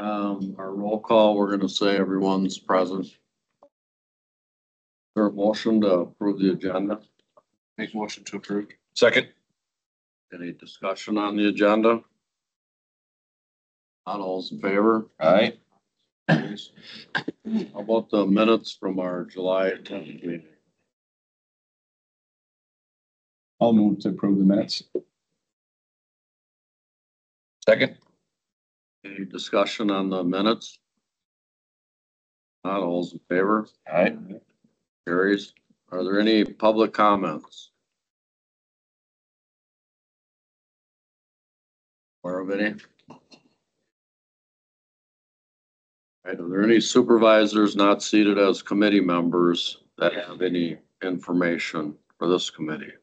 Our roll call, we're gonna say everyone's present. Is there a motion to approve the agenda? Make motion to approve. Second. Any discussion on the agenda? Not all's in favor? Aye. How about the minutes from our July 10th meeting? I'll move to approve the minutes. Second. Any discussion on the minutes? Not all's in favor? Aye. Carries. Are there any public comments? Or of any? Right, are there any supervisors not seated as committee members that have any information for this committee?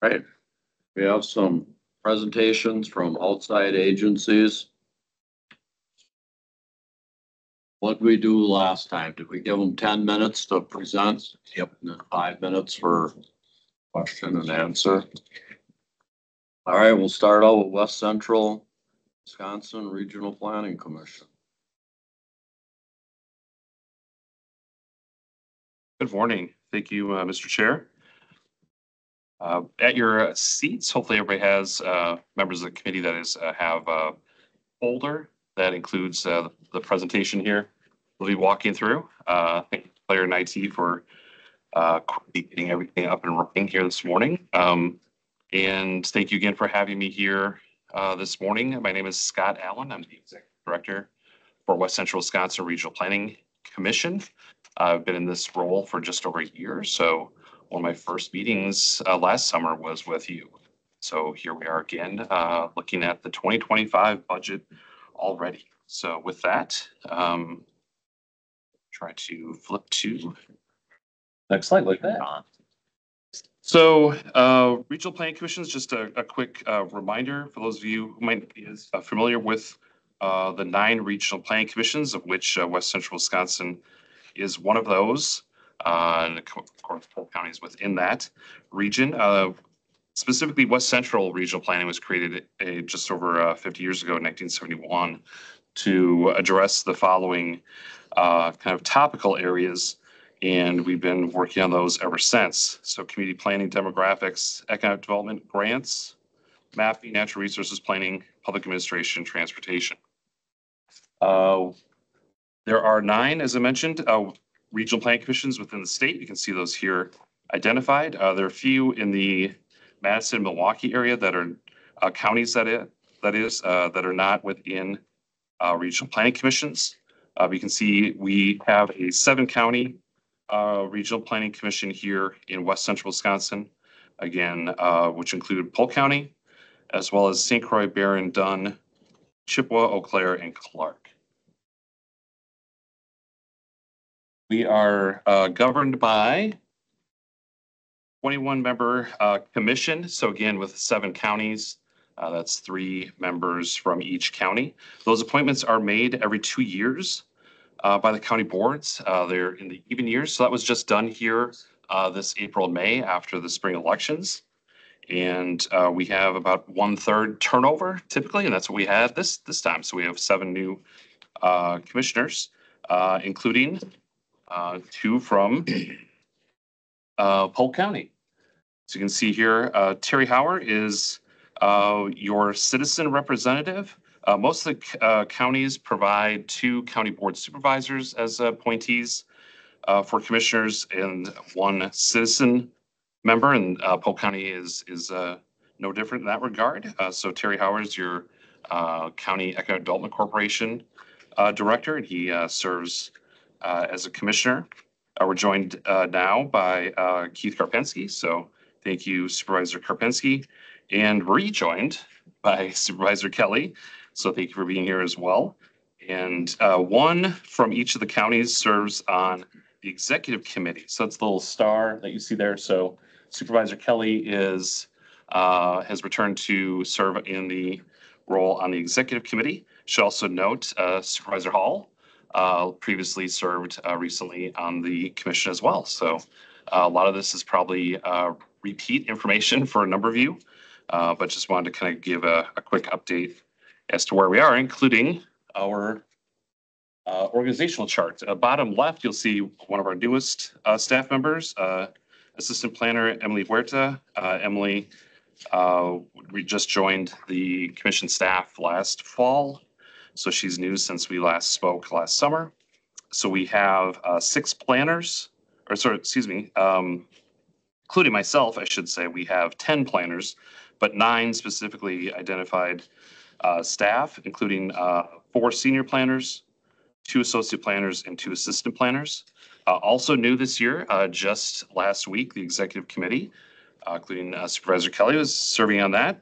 Right, we have some presentations from outside agencies. What did we do last time? Did we give them 10 minutes to present? Yep. And then 5 minutes for question and answer. All right, we'll start out with West Central Wisconsin Regional Planning Commission. Good morning. Thank you, Mr. Chair. At your seats, hopefully everybody has members of the committee that is have a folder that includes the presentation here. We'll be walking through. Thank you, Claire and IT, for getting everything up and running here this morning. And thank you again for having me here this morning. My name is Scott Allen. I'm the Executive Director for West Central Wisconsin Regional Planning Commission. I've been in this role for just over a year. So one of my first meetings last summer was with you. So here we are again, looking at the 2025 budget already. So with that, try to flip to next slide like that. So Regional Planning Commission is just a quick reminder for those of you who might be familiar with the 9 regional planning commissions, of which West Central Wisconsin is one of those. And of course, Polk County is within that region. Specifically, West Central Regional Planning was created just over 50 years ago in 1971 to address the following kind of topical areas. And we've been working on those ever since. So community planning, demographics, economic development, grants, mapping, natural resources planning, public administration, transportation. There are 9, as I mentioned, regional planning commissions within the state. You can see those here identified. There are a few in the Madison, Milwaukee area that are counties that are not within regional planning commissions. You can see we have a 7-county regional planning commission here in West Central Wisconsin, again, which included Polk County, as well as St. Croix, Barron, Dunn, Chippewa, Eau Claire, and Clark. We are governed by 21-member commission. So again, with 7 counties, that's 3 members from each county. Those appointments are made every 2 years by the county boards. They're in the even years. So that was just done here this April and May after the spring elections. And we have about 1/3 turnover typically, and that's what we had this time. So we have 7 new commissioners, including 2 from Polk County. So you can see here, Terry Hauer is your citizen representative. Most of the counties provide 2 county board supervisors as appointees for commissioners and 1 citizen member, and Polk County is no different in that regard. So Terry Hauer is your County Economic Development Corporation director, and he serves as a commissioner. We're joined now by Keith Karpinski. So thank you, Supervisor Karpinski, and rejoined by Supervisor Kelly. So thank you for being here as well. And 1 from each of the counties serves on the executive committee. So that's the little star that you see there. So Supervisor Kelly has returned to serve in the role on the executive committee. Should also note Supervisor Hall previously served recently on the commission as well. So a lot of this is probably repeat information for a number of you. But just wanted to kind of give a quick update as to where we are, including our organizational chart. Bottom left, you'll see one of our newest staff members, Assistant Planner Emily Huerta. Emily, we just joined the commission staff last fall, so she's new since we last spoke last summer. So we have 6 planners, or sorry, excuse me, including myself, I should say, we have 10 planners, but 9 specifically identified staff, including 4 senior planners, 2 associate planners, and 2 assistant planners. Also new this year, just last week, the executive committee, including Supervisor Kelly, was serving on that,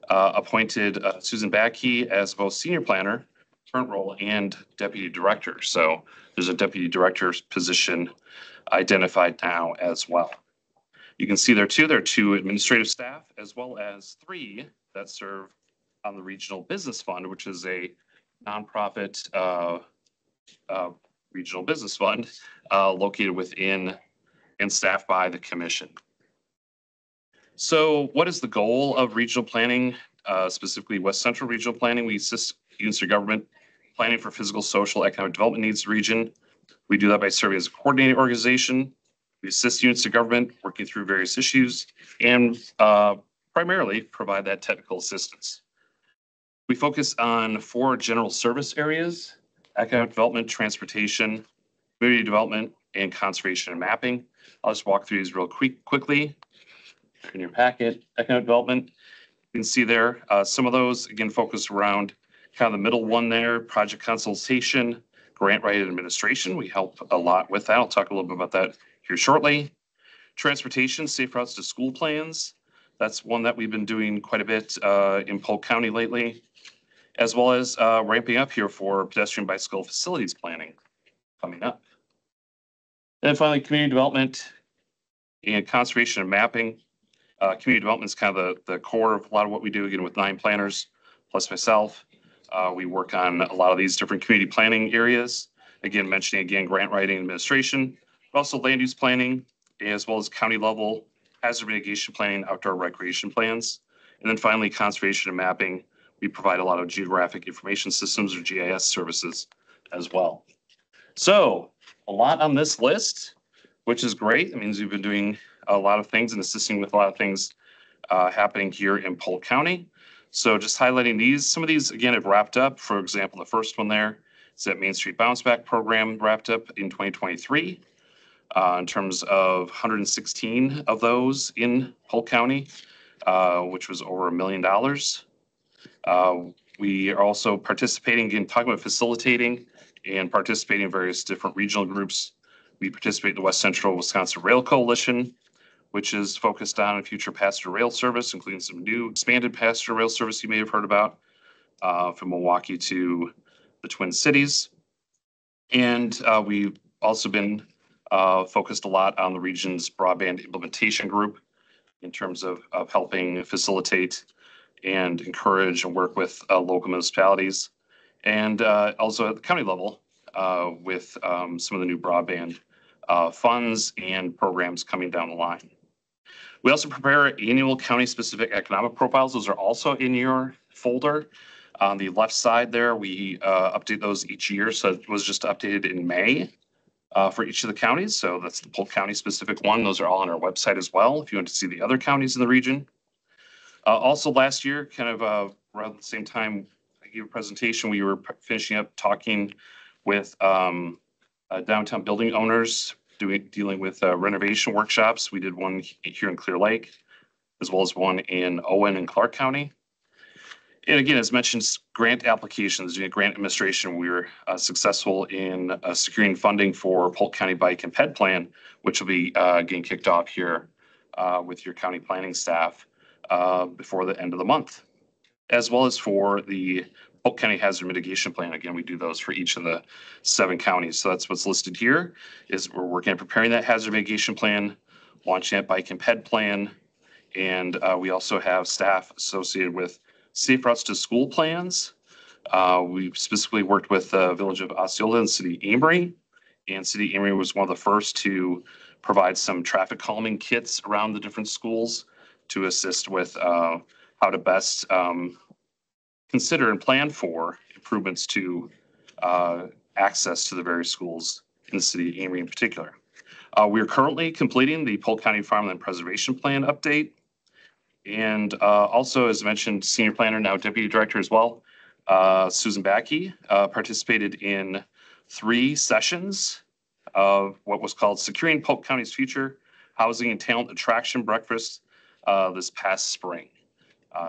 appointed Susan Backey as both senior planner, current role, and deputy director. So there's a deputy director's position identified now as well. You can see there are 2 administrative staff, as well as 3 that serve on the Regional Business Fund, which is a nonprofit regional business fund located within and staffed by the commission. So what is the goal of regional planning, specifically West Central Regional Planning? We assist units of government planning for physical, social, economic development needs of the region. We do that by serving as a coordinating organization. We assist units of government working through various issues and primarily provide that technical assistance. We focus on 4 general service areas: economic development, transportation, community development, and conservation and mapping. I'll just walk through these real quickly. In your packet, economic development, you can see there, some of those, again, focus around kind of the middle one there, project consultation, grant writing administration. We help a lot with that. I'll talk a little bit about that here shortly. Transportation, safe routes to school plans. That's one that we've been doing quite a bit in Polk County lately, as well as ramping up here for pedestrian bicycle facilities planning coming up. And then finally, community development and conservation and mapping. Community development is kind of the core of a lot of what we do, again, with 9 planners, plus myself. We work on a lot of these different community planning areas. Again, mentioning grant writing administration, but also land use planning, as well as county level hazard mitigation planning, outdoor recreation plans. And then finally, conservation and mapping. We provide a lot of geographic information systems, or GIS services as well. So a lot on this list, which is great. It means we've been doing a lot of things and assisting with a lot of things happening here in Polk County. So just highlighting these, some of these, again, have wrapped up. For example, the first one there is that Main Street Bounce Back program wrapped up in 2023 in terms of 116 of those in Polk County, which was over $1 million. We are also participating in talking about facilitating and participating in various different regional groups. We participate in the West Central Wisconsin Rail Coalition, which is focused on future passenger rail service, including some new expanded passenger rail service you may have heard about from Milwaukee to the Twin Cities. And we've also been focused a lot on the region's broadband implementation group in terms of helping facilitate and encourage and work with local municipalities, and also at the county level with some of the new broadband funds and programs coming down the line. We also prepare annual county-specific economic profiles. Those are also in your folder. On the left side there, we update those each year. So it was just updated in May for each of the counties. So that's the Polk County-specific one. Those are all on our website as well if you want to see the other counties in the region. Also last year, kind of around the same time I gave a presentation, we were finishing up talking with downtown building owners, dealing with renovation workshops. We did one here in Clear Lake, as well as one in Owen and Clark County. And again, as mentioned, grant applications, grant administration, we were successful in securing funding for Polk County Bike and Ped Plan, which will be getting kicked off here with your county planning staff before the end of the month, as well as for the Polk County Hazard Mitigation Plan. Again, we do those for each of the 7 counties. So that's what's listed here, is we're working on preparing that hazard mitigation plan, launching that bike and ped plan, and we also have staff associated with safe routes to school plans. We specifically worked with the village of Osceola and City Amory, and City Amory was one of the first to provide some traffic calming kits around the different schools to assist with how to best consider and plan for improvements to access to the various schools in the city of Amory in particular. We are currently completing the Polk County Farmland Preservation Plan update. And also, as mentioned, senior planner, now deputy director as well, Susan Backey, participated in 3 sessions of what was called Securing Polk County's Future Housing and Talent Attraction Breakfast this past spring.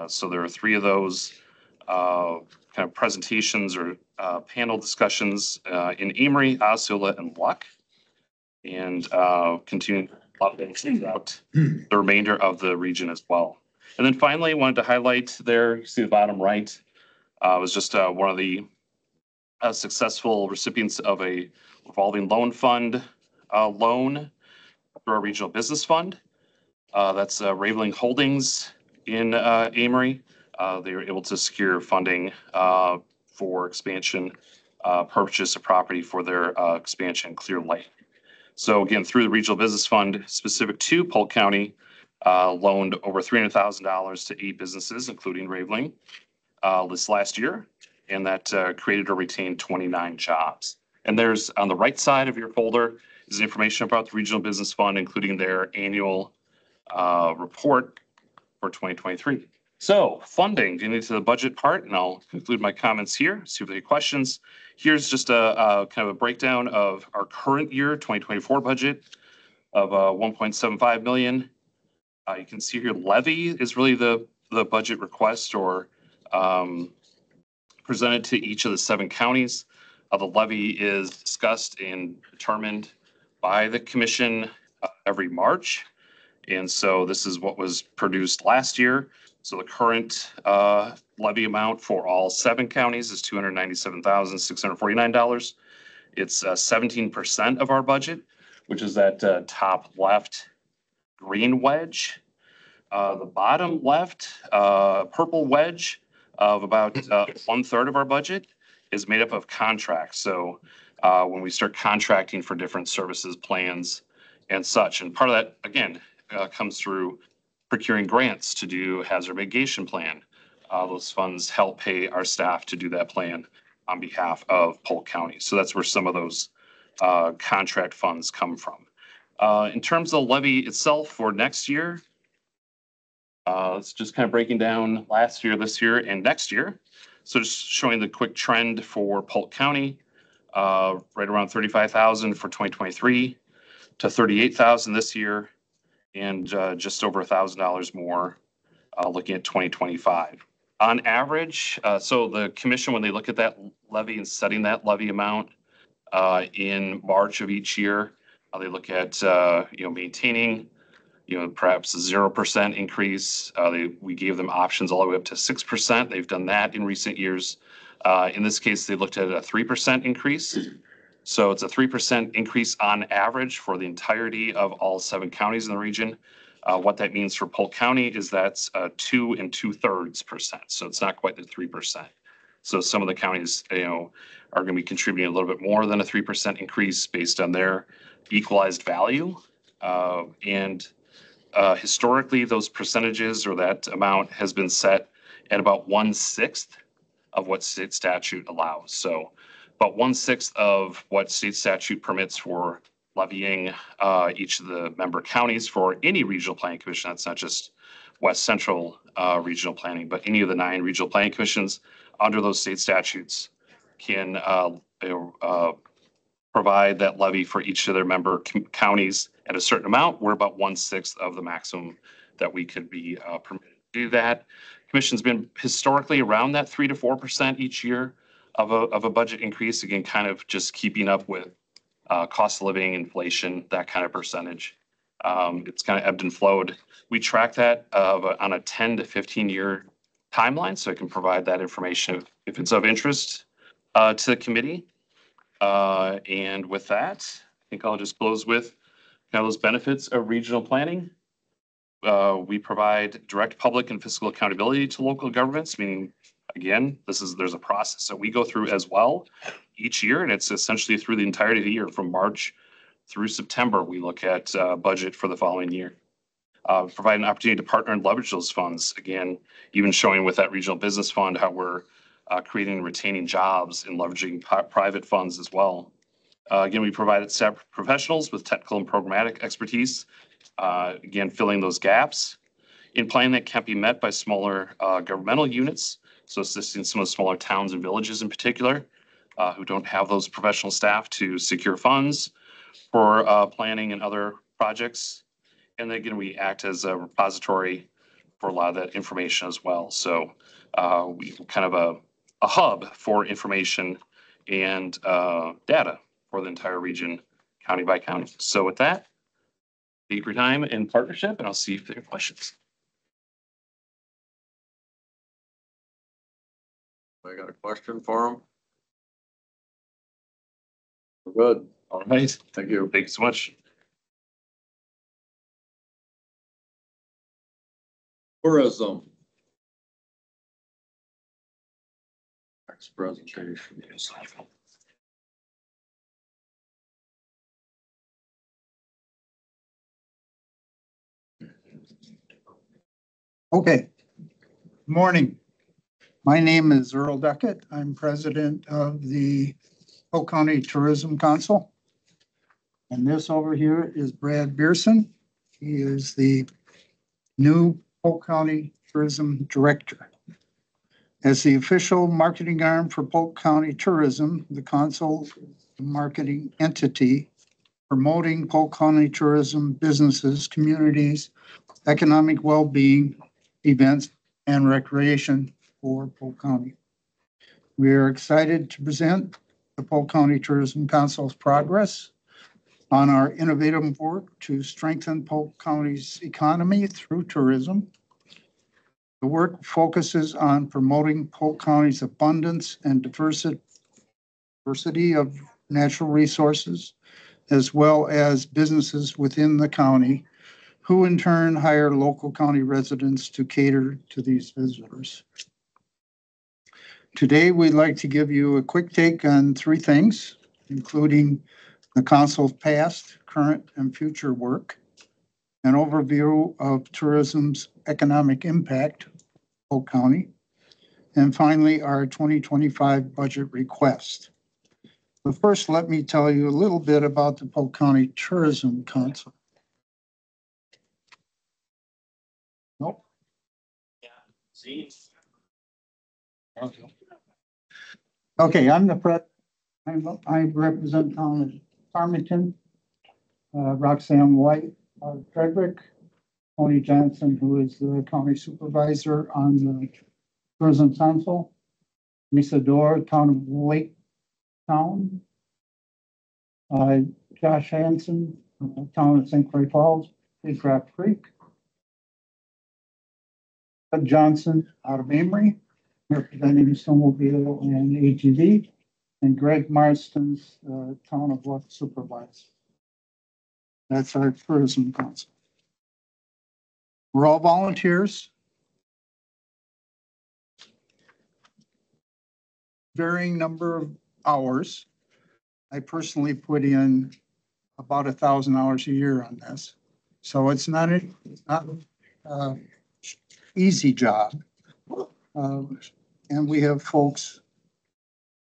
So there are 3 of those kind of presentations or panel discussions in Amory, Osceola, and Luck, and continuing throughout the remainder of the region as well. And then finally, wanted to highlight there, you see the bottom right, was just one of the successful recipients of a revolving loan fund loan through our regional business fund. That's Raveling Holdings in Amory. They were able to secure funding for expansion, purchase of property for their expansion in Clear Lake. So again, through the regional business fund specific to Polk County, loaned over $300,000 to 8 businesses, including Raveling, this last year, and that created or retained 29 jobs. And there's on the right side of your folder is information about the regional business fund, including their annual report for 2023. So funding, getting into the budget part, and I'll conclude my comments here, see if there are any questions. Here's just a kind of a breakdown of our current year 2024 budget of 1.75 million. You can see here levy is really the budget request or presented to each of the 7 counties. The levy is discussed and determined by the commission every March. And so this is what was produced last year. So the current levy amount for all 7 counties is $297,649. It's 17% of our budget, which is that top left green wedge. The bottom left purple wedge of about 1/3 of our budget is made up of contracts. So when we start contracting for different services, plans, and such, and part of that, again, comes through procuring grants to do hazard mitigation plan. Those funds help pay our staff to do that plan on behalf of Polk County. So that's where some of those contract funds come from. In terms of the levy itself for next year, it's just kind of breaking down last year, this year, and next year. So just showing the quick trend for Polk County, right around 35,000 for 2023 to 38,000 this year, and just over $1,000 more looking at 2025. On average, so the commission, when they look at that levy and setting that levy amount in March of each year, they look at maintaining perhaps a 0% increase. We gave them options all the way up to 6%. They've done that in recent years. In this case, they looked at a 3% increase. So it's a 3% increase on average for the entirety of all 7 counties in the region. What that means for Polk County is that's 2 2/3%. So it's not quite the 3%. So some of the counties, are going to be contributing a little bit more than a 3% increase based on their equalized value. Historically, those percentages or that amount has been set at about 1/6 of what state statute allows. So about 1/6 of what state statute permits for levying each of the member counties for any regional planning commission. That's not just West Central Regional Planning, but any of the 9 regional planning commissions under those state statutes can provide that levy for each of their member counties at a certain amount. We're about 1/6 of the maximum that we could be permitted to do that. Commission's been historically around that 3 to 4% each year of a budget increase. Again, kind of just keeping up with cost of living, inflation, that kind of percentage. It's kind of ebbed and flowed. We track that on a 10 to 15-year timeline, so I can provide that information if it's of interest to the committee. And with that, I think I'll just close with kind of those benefits of regional planning. We provide direct public and fiscal accountability to local governments, meaning, again, there's a process that we go through as well each year, and it's essentially through the entirety of the year. From March through September, we look at budget for the following year. provide an opportunity to partner and leverage those funds. Again, even showing with that regional business fund how we're creating and retaining jobs and leveraging private funds as well. Again, we provided staff professionals with technical and programmatic expertise, again, filling those gaps in planning that can't be met by smaller governmental units. So assisting some of the smaller towns and villages in particular who don't have those professional staff to secure funds for planning and other projects. And again, we act as a repository for a lot of that information as well. So we kind of a hub for information and data for the entire region, county by county. So with that, thank you for your time and partnership, and I'll see if there are questions. I got a question for him. We're good. All right. Thank you. Thank you so much. Tourism. Next presentation. Okay. Morning. My name is Earl Duckett. I'm president of the Polk County Tourism Council. And this over here is Brad Beerson. He is the new Polk County Tourism Director. As the official marketing arm for Polk County Tourism, the council is the marketing entity promoting Polk County tourism businesses, communities, economic well-being, events, and recreation for Polk County. We are excited to present the Polk County Tourism Council's progress on our innovative work to strengthen Polk County's economy through tourism. The work focuses on promoting Polk County's abundance and diversity of natural resources, as well as businesses within the county, who in turn hire local county residents to cater to these visitors. Today, we'd like to give you a quick take on three things, including the council's past, current, and future work, an overview of tourism's economic impact, Polk County, and finally, our 2025 budget request. But first, let me tell you a little bit about the Polk County Tourism Council. Nope. Yeah. See. Okay, I'm the I represent town of Farmington, Roxanne White, Frederick, Tony Johnson, who is the county supervisor on the tourism council, Lisa Dorr, town of Lake Town, Josh Hanson, town of St. Clair Falls, Big Rock Creek, Doug Johnson out of Amory, representing snowmobile and ATV, and Greg Marston's town of Bluff supervisor. That's our tourism council. We're all volunteers. Varying number of hours. I personally put in about 1,000 hours a year on this. So it's not an easy job. And we have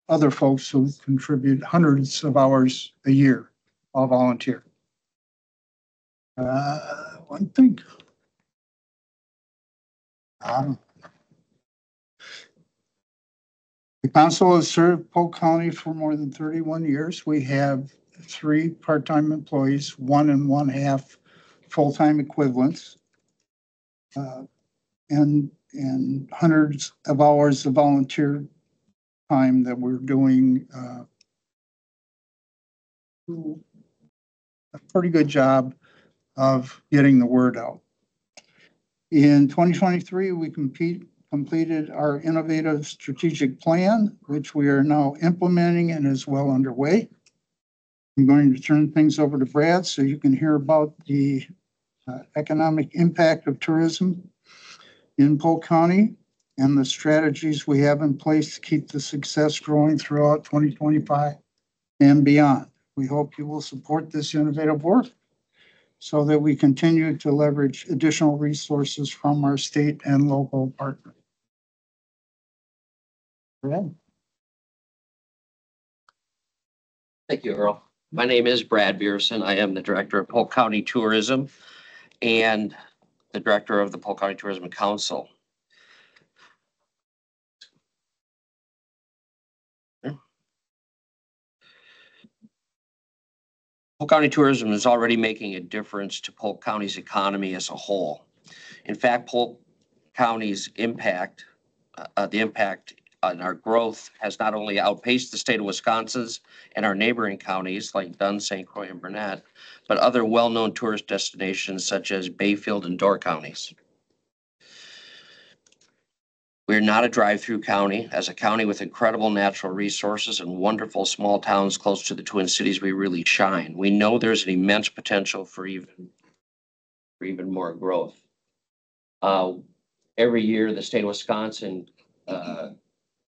other folks who contribute hundreds of hours a year, all volunteer. One thing. The council has served Polk County for more than 31 years. We have 3 part-time employees, 1 and 1/2 full-time equivalents, and hundreds of hours of volunteer time that we're doing a pretty good job of getting the word out. In 2023, we completed our innovative strategic plan, which we are now implementing and is well underway. I'm going to turn things over to Brad so you can hear about the economic impact of tourism in Polk County and the strategies we have in place to keep the success growing throughout 2025 and beyond. We hope you will support this innovative work so that we continue to leverage additional resources from our state and local partners. Brad? Thank you, Earl. My name is Brad Beerson. I am the Director of Polk County Tourism and the Director of the Polk County Tourism Council. Polk County Tourism is already making a difference to Polk County's economy as a whole. In fact, Polk County's impact, the impact on our growth has not only outpaced the state of Wisconsin's and our neighboring counties like Dunn, St. Croix, and Burnett, but other well-known tourist destinations such as Bayfield and Door counties. We're not a drive-through county. As a county with incredible natural resources and wonderful small towns close to the Twin Cities, we really shine. We know there's an immense potential for even more growth. Every year, the state of Wisconsin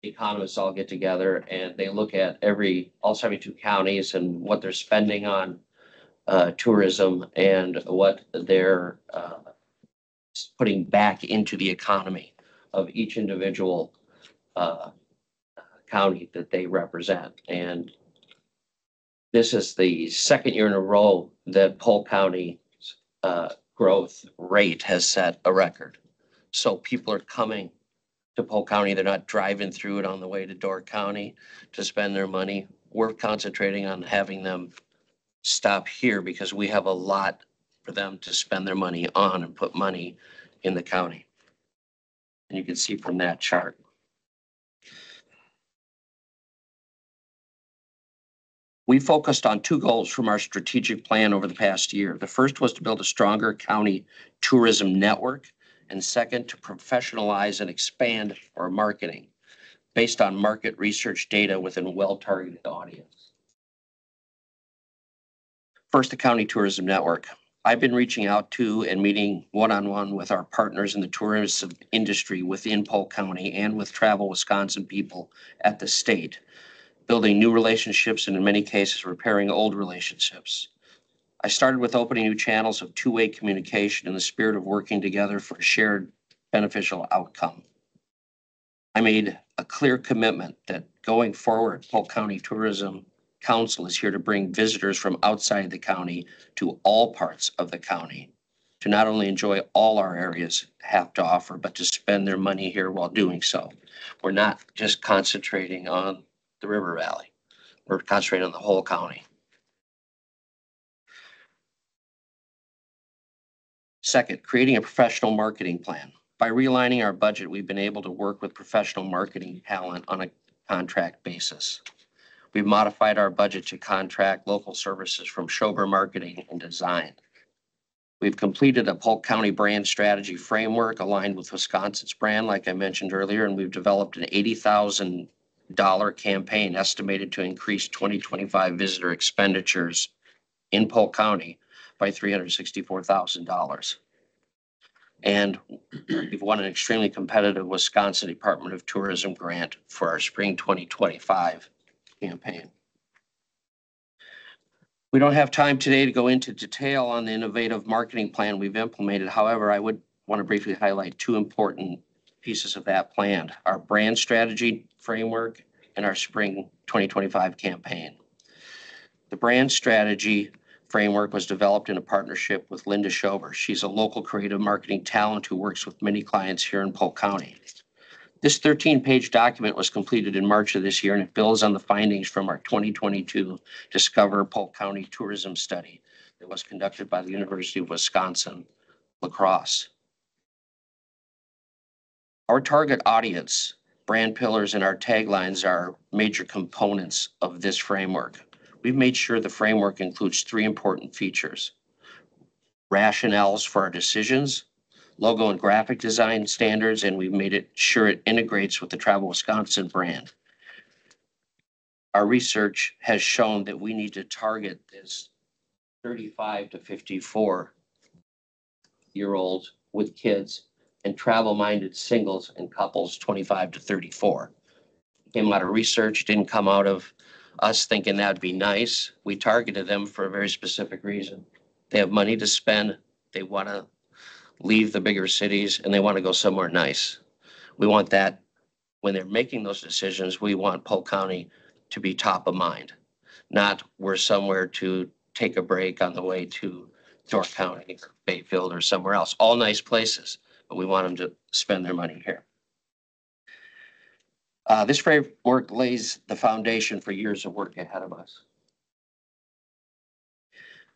economists all get together and they look at all 72 counties and what they're spending on tourism and what they're putting back into the economy of each individual county that they represent. And this is the second year in a row that Polk County's growth rate has set a record. So people are coming to Polk County. They're not driving through it on the way to Door County to spend their money. We're concentrating on having them stop here because we have a lot for them to spend their money on and put money in the county. And you can see from that chart. We focused on two goals from our strategic plan over the past year. The first was to build a stronger county tourism network, and second, to professionalize and expand our marketing based on market research data within a well-targeted audience. First, the county tourism network. I've been reaching out to and meeting one-on-one with our partners in the tourism industry within Polk County and with Travel Wisconsin people at the state, building new relationships and in many cases repairing old relationships. I started with opening new channels of two-way communication in the spirit of working together for a shared beneficial outcome. I made a clear commitment that going forward, Polk County Tourism Council is here to bring visitors from outside the county to all parts of the county to not only enjoy all our areas have to offer, but to spend their money here while doing so. We're not just concentrating on the River Valley. We're concentrating on the whole county. Second, creating a professional marketing plan. By realigning our budget, we've been able to work with professional marketing talent on a contract basis. We've modified our budget to contract local services from Schober Marketing and Design. We've completed a Polk County brand strategy framework aligned with Wisconsin's brand, like I mentioned earlier, and we've developed an $80,000 campaign estimated to increase 2025 visitor expenditures in Polk County by $364,000. And we've won an extremely competitive Wisconsin Department of Tourism grant for our spring 2025 campaign. We don't have time today to go into detail on the innovative marketing plan we've implemented. However, I would want to briefly highlight two important pieces of that plan: our brand strategy framework and our spring 2025 campaign. The brand strategy framework was developed in a partnership with Linda Schober. She's a local creative marketing talent who works with many clients here in Polk County. This 13-page document was completed in March of this year, and it builds on the findings from our 2022 Discover Polk County Tourism Study that was conducted by the University of Wisconsin, La Crosse. Our target audience, brand pillars, and our taglines are major components of this framework. We've made sure the framework includes three important features: rationales for our decisions, logo and graphic design standards, and we've made sure it integrates with the Travel Wisconsin brand. Our research has shown that we need to target this 35 to 54-year-olds with kids and travel-minded singles and couples 25 to 34. Came out of research, didn't come out of us thinking that'd be nice. We targeted them for a very specific reason. They have money to spend. They want to leave the bigger cities and they want to go somewhere nice. We want that when they're making those decisions. We want Polk County to be top of mind, not we're somewhere to take a break on the way to York County, or Bayfield, or somewhere else. All nice places, but we want them to spend their money here. This framework lays the foundation for years of work ahead of us.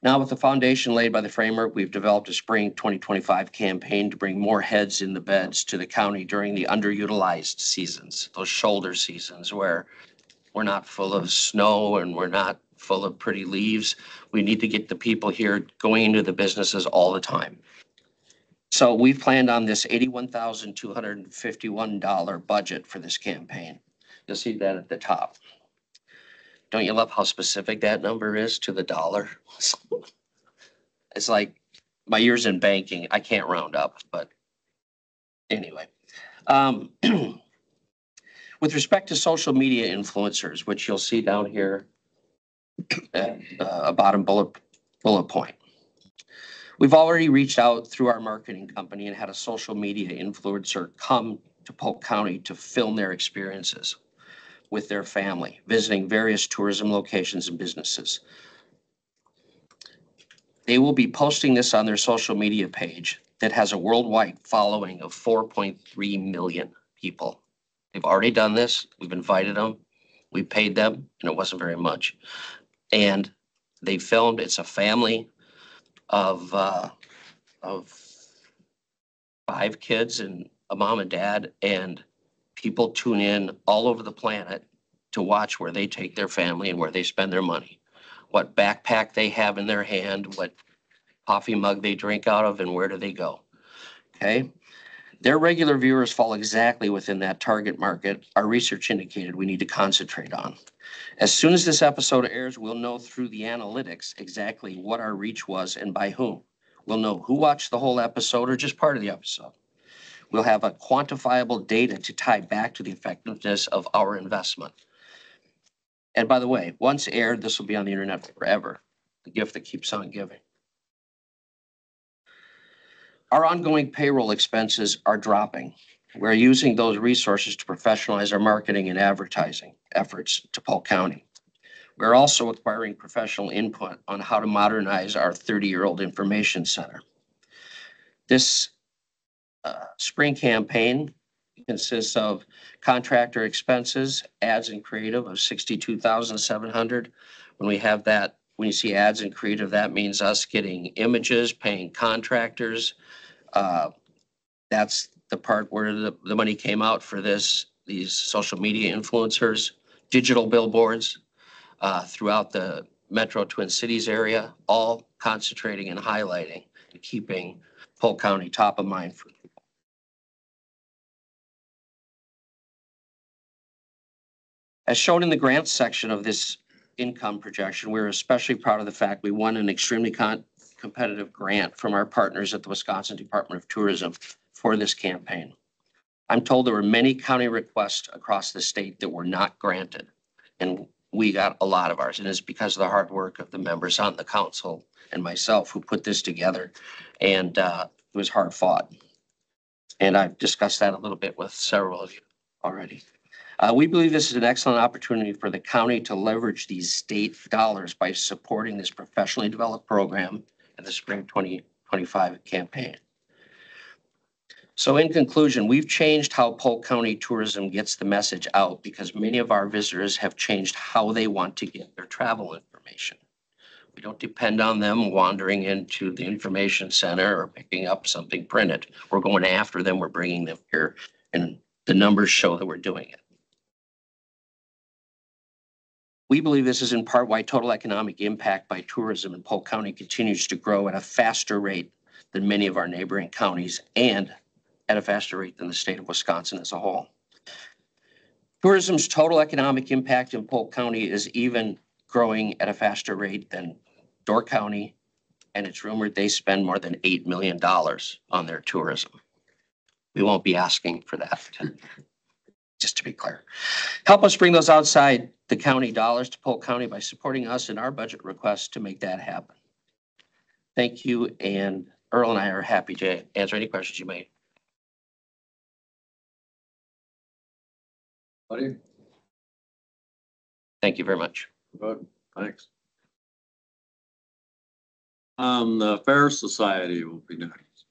Now, with the foundation laid by the framework, we've developed a spring 2025 campaign to bring more heads in the beds to the county during the underutilized seasons, those shoulder seasons where we're not full of snow and we're not full of pretty leaves. We need to get the people here going into the businesses all the time. So we've planned on this $81,251 budget for this campaign. You'll see that at the top. Don't you love how specific that number is to the dollar? It's like my years in banking, I can't round up, but anyway. With respect to social media influencers, which you'll see down here at a bottom bullet point. We've already reached out through our marketing company and had a social media influencer come to Polk County to film their experiences with their family, visiting various tourism locations and businesses. They will be posting this on their social media page that has a worldwide following of 4.3 million people. They've already done this. We've invited them. We paid them, and it wasn't very much. And they filmed. It's a family of 5 kids and a mom and dad, and people tune in all over the planet to watch where they take their family and where they spend their money, what backpack they have in their hand, what coffee mug they drink out of, and where do they go. Okay. Their regular viewers fall exactly within that target market our research indicated we need to concentrate on. As soon as this episode airs, we'll know through the analytics exactly what our reach was and by whom. We'll know who watched the whole episode or just part of the episode. We'll have a quantifiable data to tie back to the effectiveness of our investment. And by the way, once aired, this will be on the internet forever. The gift that keeps on giving. Our ongoing payroll expenses are dropping. We're using those resources to professionalize our marketing and advertising efforts to Polk County. We're also acquiring professional input on how to modernize our 30-year-old information center. This spring campaign consists of contractor expenses, ads and creative of $62,700. When we have that, when you see ads and creative, that means us getting images, paying contractors. That's the part where the money came out for these social media influencers, digital billboards throughout the Metro Twin Cities area, all concentrating and highlighting and keeping Polk County top of mind for people. As shown in the grants section of this income projection, we're especially proud of the fact we won an extremely competitive grant from our partners at the Wisconsin Department of Tourism for this campaign. I'm told there were many county requests across the state that were not granted, and we got a lot of ours, and it's because of the hard work of the members on the council and myself who put this together, and it was hard fought. And I've discussed that a little bit with several of you already. We believe this is an excellent opportunity for the county to leverage these state dollars by supporting this professionally developed program in the spring 2025 campaign. So in conclusion, we've changed how Polk County tourism gets the message out because many of our visitors have changed how they want to get their travel information. We don't depend on them wandering into the information center or picking up something printed. We're going after them, we're bringing them here, and the numbers show that we're doing it. We believe this is in part why total economic impact by tourism in Polk County continues to grow at a faster rate than many of our neighboring counties and at a faster rate than the state of Wisconsin as a whole. Tourism's total economic impact in Polk County is even growing at a faster rate than Door County, and it's rumored they spend more than $8 million on their tourism. We won't be asking for that, just to be clear. Help us bring those outside the county dollars to Polk County by supporting us in our budget requests to make that happen. Thank you, and Earl and I are happy to answer any questions you may. Buddy, Thank you very much. good, thanks. The Fair Society will be next.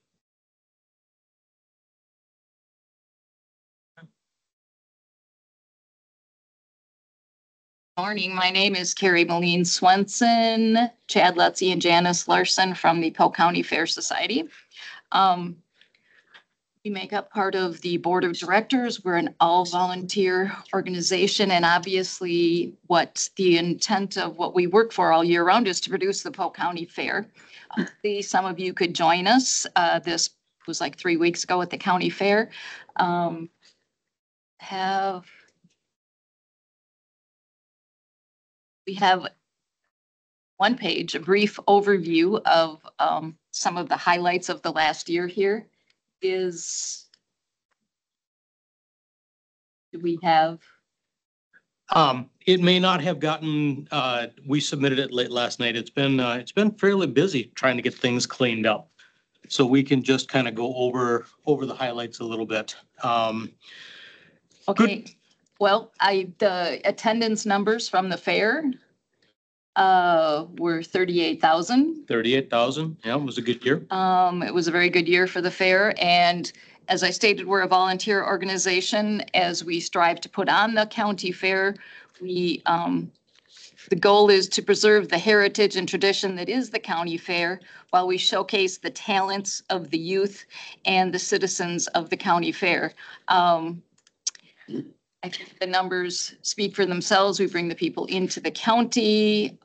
Morning, my name is Carrie Moline Swenson, Chad Lutzy and Janice Larson from the Polk County Fair Society. We make up part of the board of directors. We're an all-volunteer organization, and obviously what the intent of what we work for all year round is to produce the Polk County Fair. Some of you could join us. This was like 3 weeks ago at the county fair. We have one page, a brief overview of some of the highlights of the last year here is, do we have? It may not have gotten, we submitted it late last night. It's been fairly busy trying to get things cleaned up. So we can just kind of go over the highlights a little bit. Okay, well, the attendance numbers from the fair were 38,000. 38,000, yeah, it was a good year. It was a very good year for the fair, and as I stated, we're a volunteer organization. As we strive to put on the county fair, we the goal is to preserve the heritage and tradition that is the county fair while we showcase the talents of the youth and the citizens of the county fair. I think the numbers speak for themselves. We bring the people into the county.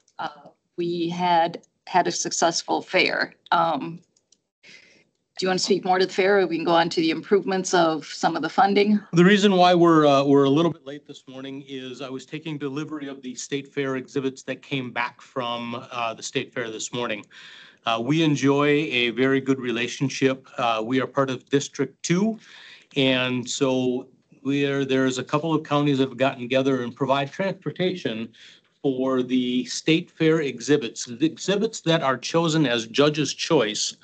We had a successful fair. Do you want to speak more to the fair, or we can go on to the improvements of some of the funding? The reason why we're a little bit late this morning is I was taking delivery of the state fair exhibits that came back from the state fair this morning. We enjoy a very good relationship. We are part of District 2, and so there's a couple of counties that have gotten together and provide transportation for the state fair exhibits. The exhibits that are chosen as judge's choice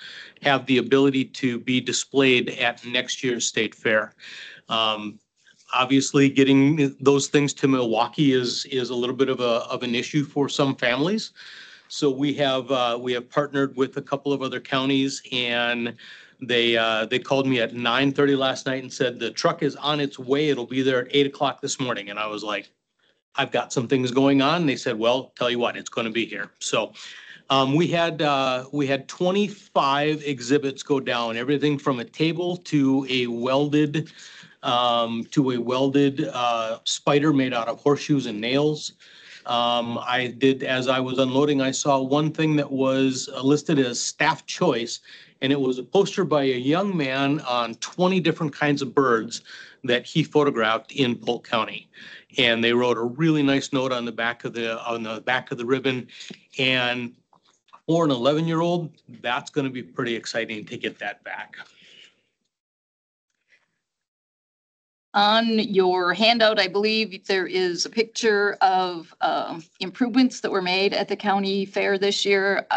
have the ability to be displayed at next year's state fair. Obviously, getting those things to Milwaukee is a little bit of an issue for some families. So we have partnered with a couple of other counties, and they called me at 9:30 last night and said the truck is on its way. It'll be there at 8 o'clock this morning. And I was like, I've got some things going on. They said, well, tell you what, it's going to be here. So we had 25 exhibits go down, everything from a table to a welded spider made out of horseshoes and nails. As I was unloading, I saw one thing that was listed as staff choice, and it was a poster by a young man on 20 different kinds of birds that he photographed in Polk County. And they wrote a really nice note on the back of the ribbon. And for an 11-year-old, that's going to be pretty exciting to get that back. On your handout, I believe there is a picture of improvements that were made at the county fair this year.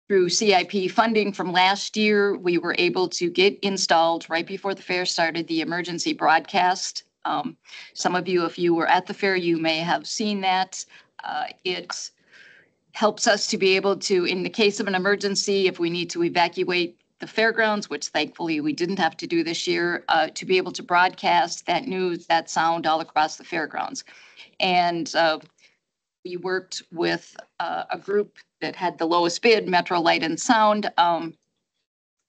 Through CIP funding from last year, we were able to get installed right before the fair started the emergency broadcast. Some of you, if you were at the fair, you may have seen that. It helps us to be able to, in the case of an emergency, if we need to evacuate the fairgrounds, which thankfully we didn't have to do this year, to be able to broadcast that news, that sound all across the fairgrounds. And we worked with a group that had the lowest bid, Metro Light and Sound.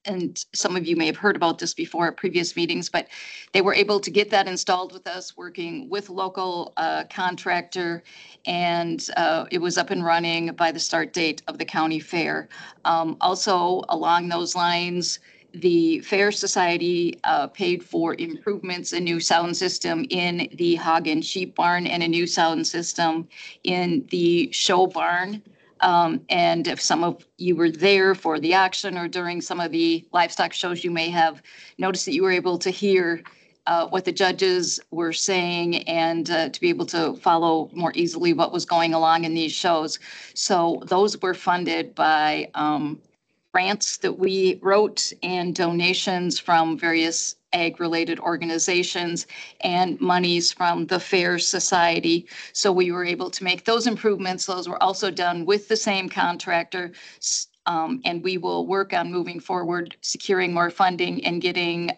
And some of you may have heard about this before at previous meetings, but they were able to get that installed with us, working with local contractor, and it was up and running by the start date of the county fair. Also, along those lines, the Fair Society paid for improvements, a new sound system in the hog and sheep barn and a new sound system in the show barn. And if some of you were there for the auction or during some of the livestock shows, you may have noticed that you were able to hear what the judges were saying and to be able to follow more easily what was going along in these shows. So those were funded by grants that we wrote and donations from various ag-related organizations and monies from the Fair Society. So we were able to make those improvements. Those were also done with the same contractor. And we will work on moving forward, securing more funding and getting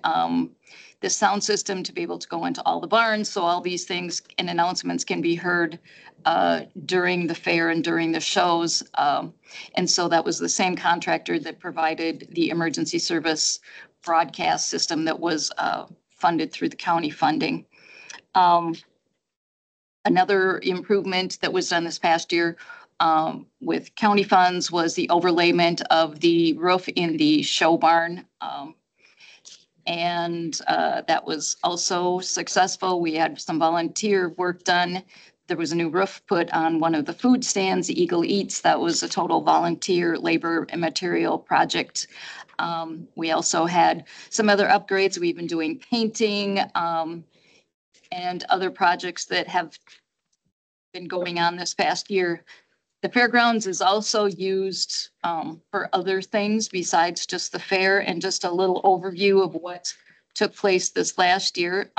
the sound system to be able to go into all the barns. So all these things and announcements can be heard during the fair and during the shows. And so that was the same contractor that provided the emergency service broadcast system that was funded through the county funding. Another improvement that was done this past year with county funds was the overlayment of the roof in the show barn. And that was also successful. We had some volunteer work done. There was a new roof put on one of the food stands, the Eagle Eats. That was a total volunteer labor and material project. We also had some other upgrades. We've been doing painting and other projects that have been going on this past year. The fairgrounds is also used for other things besides just the fair, and just a little overview of what took place this last year.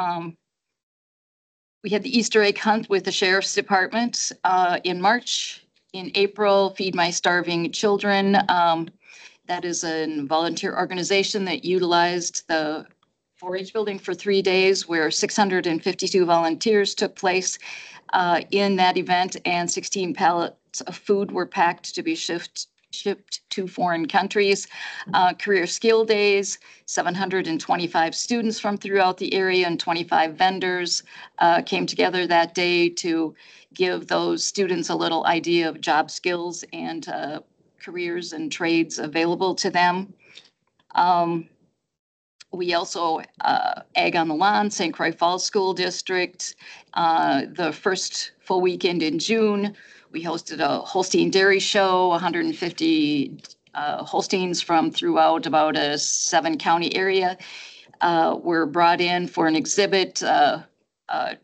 We had the Easter egg hunt with the Sheriff's Department in March. In April, Feed My Starving Children. That is a volunteer organization that utilized the 4-H building for 3 days, where 652 volunteers took place in that event, and 16 pallets of food were packed to be shipped to foreign countries. Career skill days, 725 students from throughout the area and 25 vendors came together that day to give those students a little idea of job skills and careers and trades available to them. We also, Ag on the Lawn, St. Croix Falls School District, the first full weekend in June, we hosted a Holstein Dairy Show, 150 Holsteins from throughout about a 7-county area were brought in for an exhibit,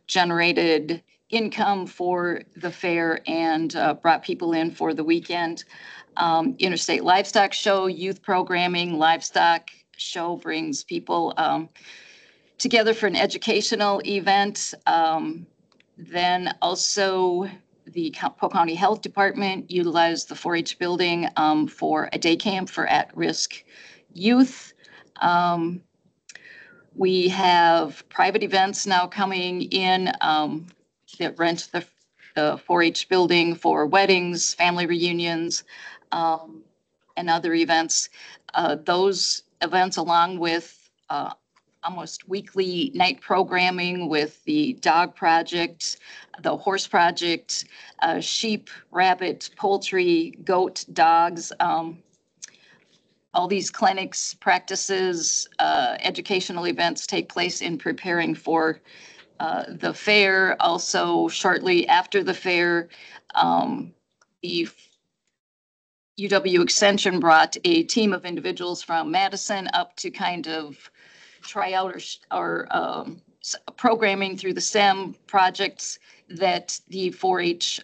generated income for the fair, and brought people in for the weekend. Interstate Livestock Show, youth programming, livestock show brings people together for an educational event. Then also the Polk County Health Department utilized the 4-H building for a day camp for at-risk youth. We have private events now coming in that rent the 4-H building for weddings, family reunions, and other events. Those events, along with almost weekly night programming with the dog project, the horse project, sheep, rabbit, poultry, goat, dogs, all these clinics, practices, educational events take place in preparing for the fair. Also, shortly after the fair, the UW Extension brought a team of individuals from Madison up to kind of try out our programming through the STEM projects that the 4-H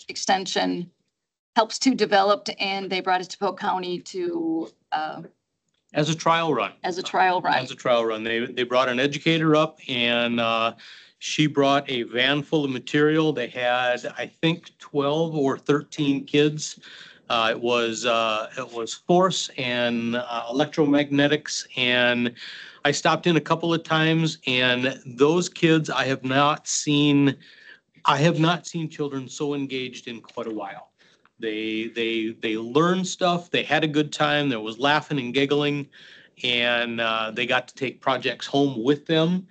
Extension helps to develop, and they brought it to Polk County to As a trial run. as a trial run. As a trial run. They brought an educator up, and she brought a van full of material. They had, I think, 12 or 13 kids. It was force and electromagnetics, and I stopped in a couple of times, and those kids, I have not seen children so engaged in quite a while. They learned stuff. They had a good time. There was laughing and giggling, and they got to take projects home with them.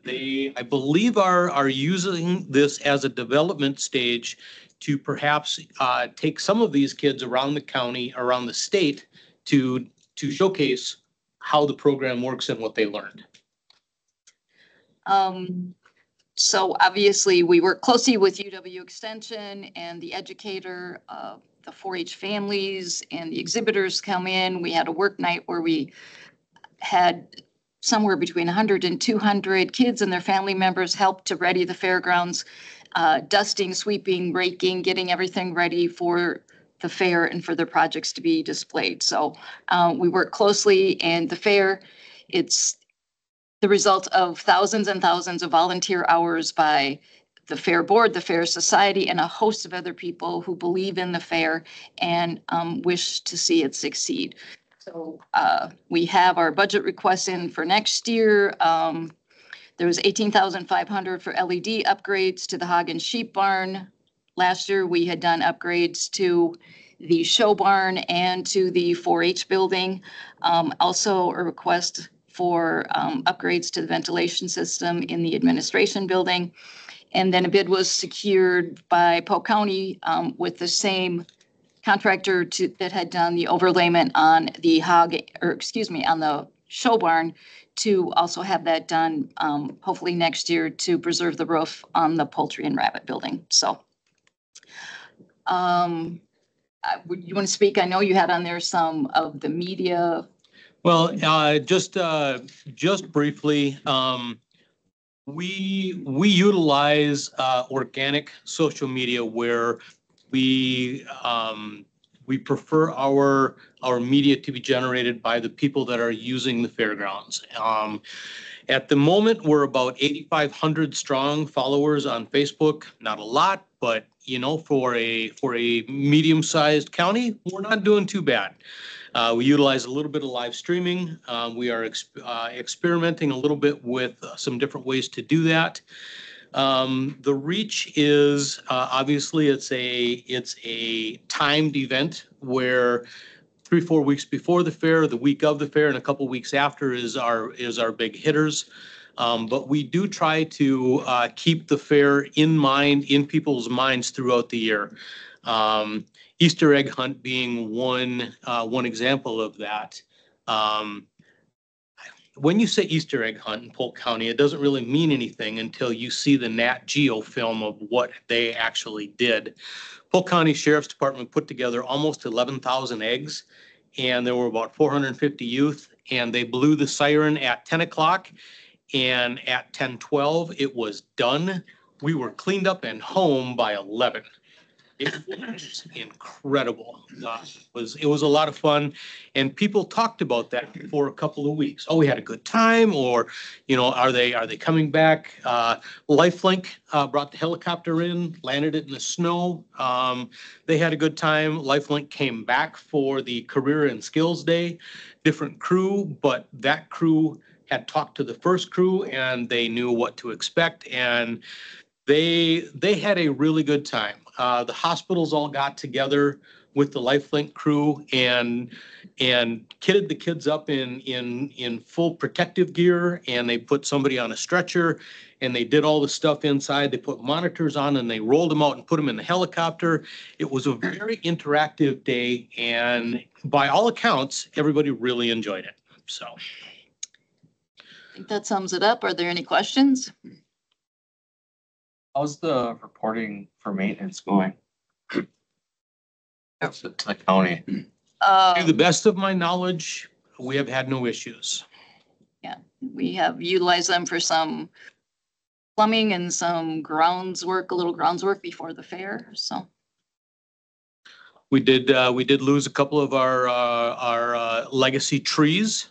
They, I believe, are using this as a development stage to perhaps take some of these kids around the county, around the state, to showcase how the program works and what they learned. So obviously, we work closely with UW Extension and the educator, the 4-H families and the exhibitors come in. We had a work night where we had somewhere between 100 and 200 kids and their family members helped to ready the fairgrounds, dusting, sweeping, raking, getting everything ready for the fair and for their projects to be displayed. So we work closely, and the fair, it's the result of thousands and thousands of volunteer hours by the Fair Board, the Fair Society, and a host of other people who believe in the fair and wish to see it succeed. So we have our budget requests in for next year. There was 18,500 for LED upgrades to the hog and sheep barn. Last year, we had done upgrades to the show barn and to the 4-H building. Also a request for upgrades to the ventilation system in the administration building. And then a bid was secured by Polk County with the same contractor that had done the overlayment on the on the show barn, to also have that done hopefully next year to preserve the roof on the poultry and rabbit building. So you want to speak? I know you had on there some of the media. Well, just briefly, we utilize organic social media where we prefer our media to be generated by the people that are using the fairgrounds. At the moment, we're about 8,500 strong followers on Facebook. Not a lot, but you know, for a medium-sized county, we're not doing too bad. We utilize a little bit of live streaming. We are experimenting a little bit with some different ways to do that. The reach is obviously it's a timed event where 3-4 weeks before the fair, the week of the fair, and a couple weeks after is our big hitters. But we do try to keep the fair in mind, in people's minds throughout the year. Easter egg hunt being one example of that. When you say Easter egg hunt in Polk County, it doesn't really mean anything until you see the Nat Geo film of what they actually did. Polk County Sheriff's Department put together almost 11,000 eggs, and there were about 450 youth, and they blew the siren at 10 o'clock, and at 10:12, it was done. We were cleaned up and home by 11. It was incredible. It was a lot of fun, and people talked about that for a couple of weeks. Oh, we had a good time, or you know, are they coming back? Lifelink brought the helicopter in, landed it in the snow. They had a good time. Lifelink came back for the Career and Skills Day, different crew, but that crew had talked to the first crew and they knew what to expect, and they had a really good time. The hospitals all got together with the Lifelink crew and kitted the kids up in full protective gear, and they put somebody on a stretcher, and they did all the stuff inside. They put monitors on and they rolled them out and put them in the helicopter. It was a very interactive day, and by all accounts, everybody really enjoyed it. So I think that sums it up. Are there any questions? How's the reporting for maintenance going? That's the county. to the best of my knowledge, we have had no issues. Yeah, we have utilized them for some plumbing and some grounds work, a little grounds work before the fair, so. We did lose a couple of our legacy trees.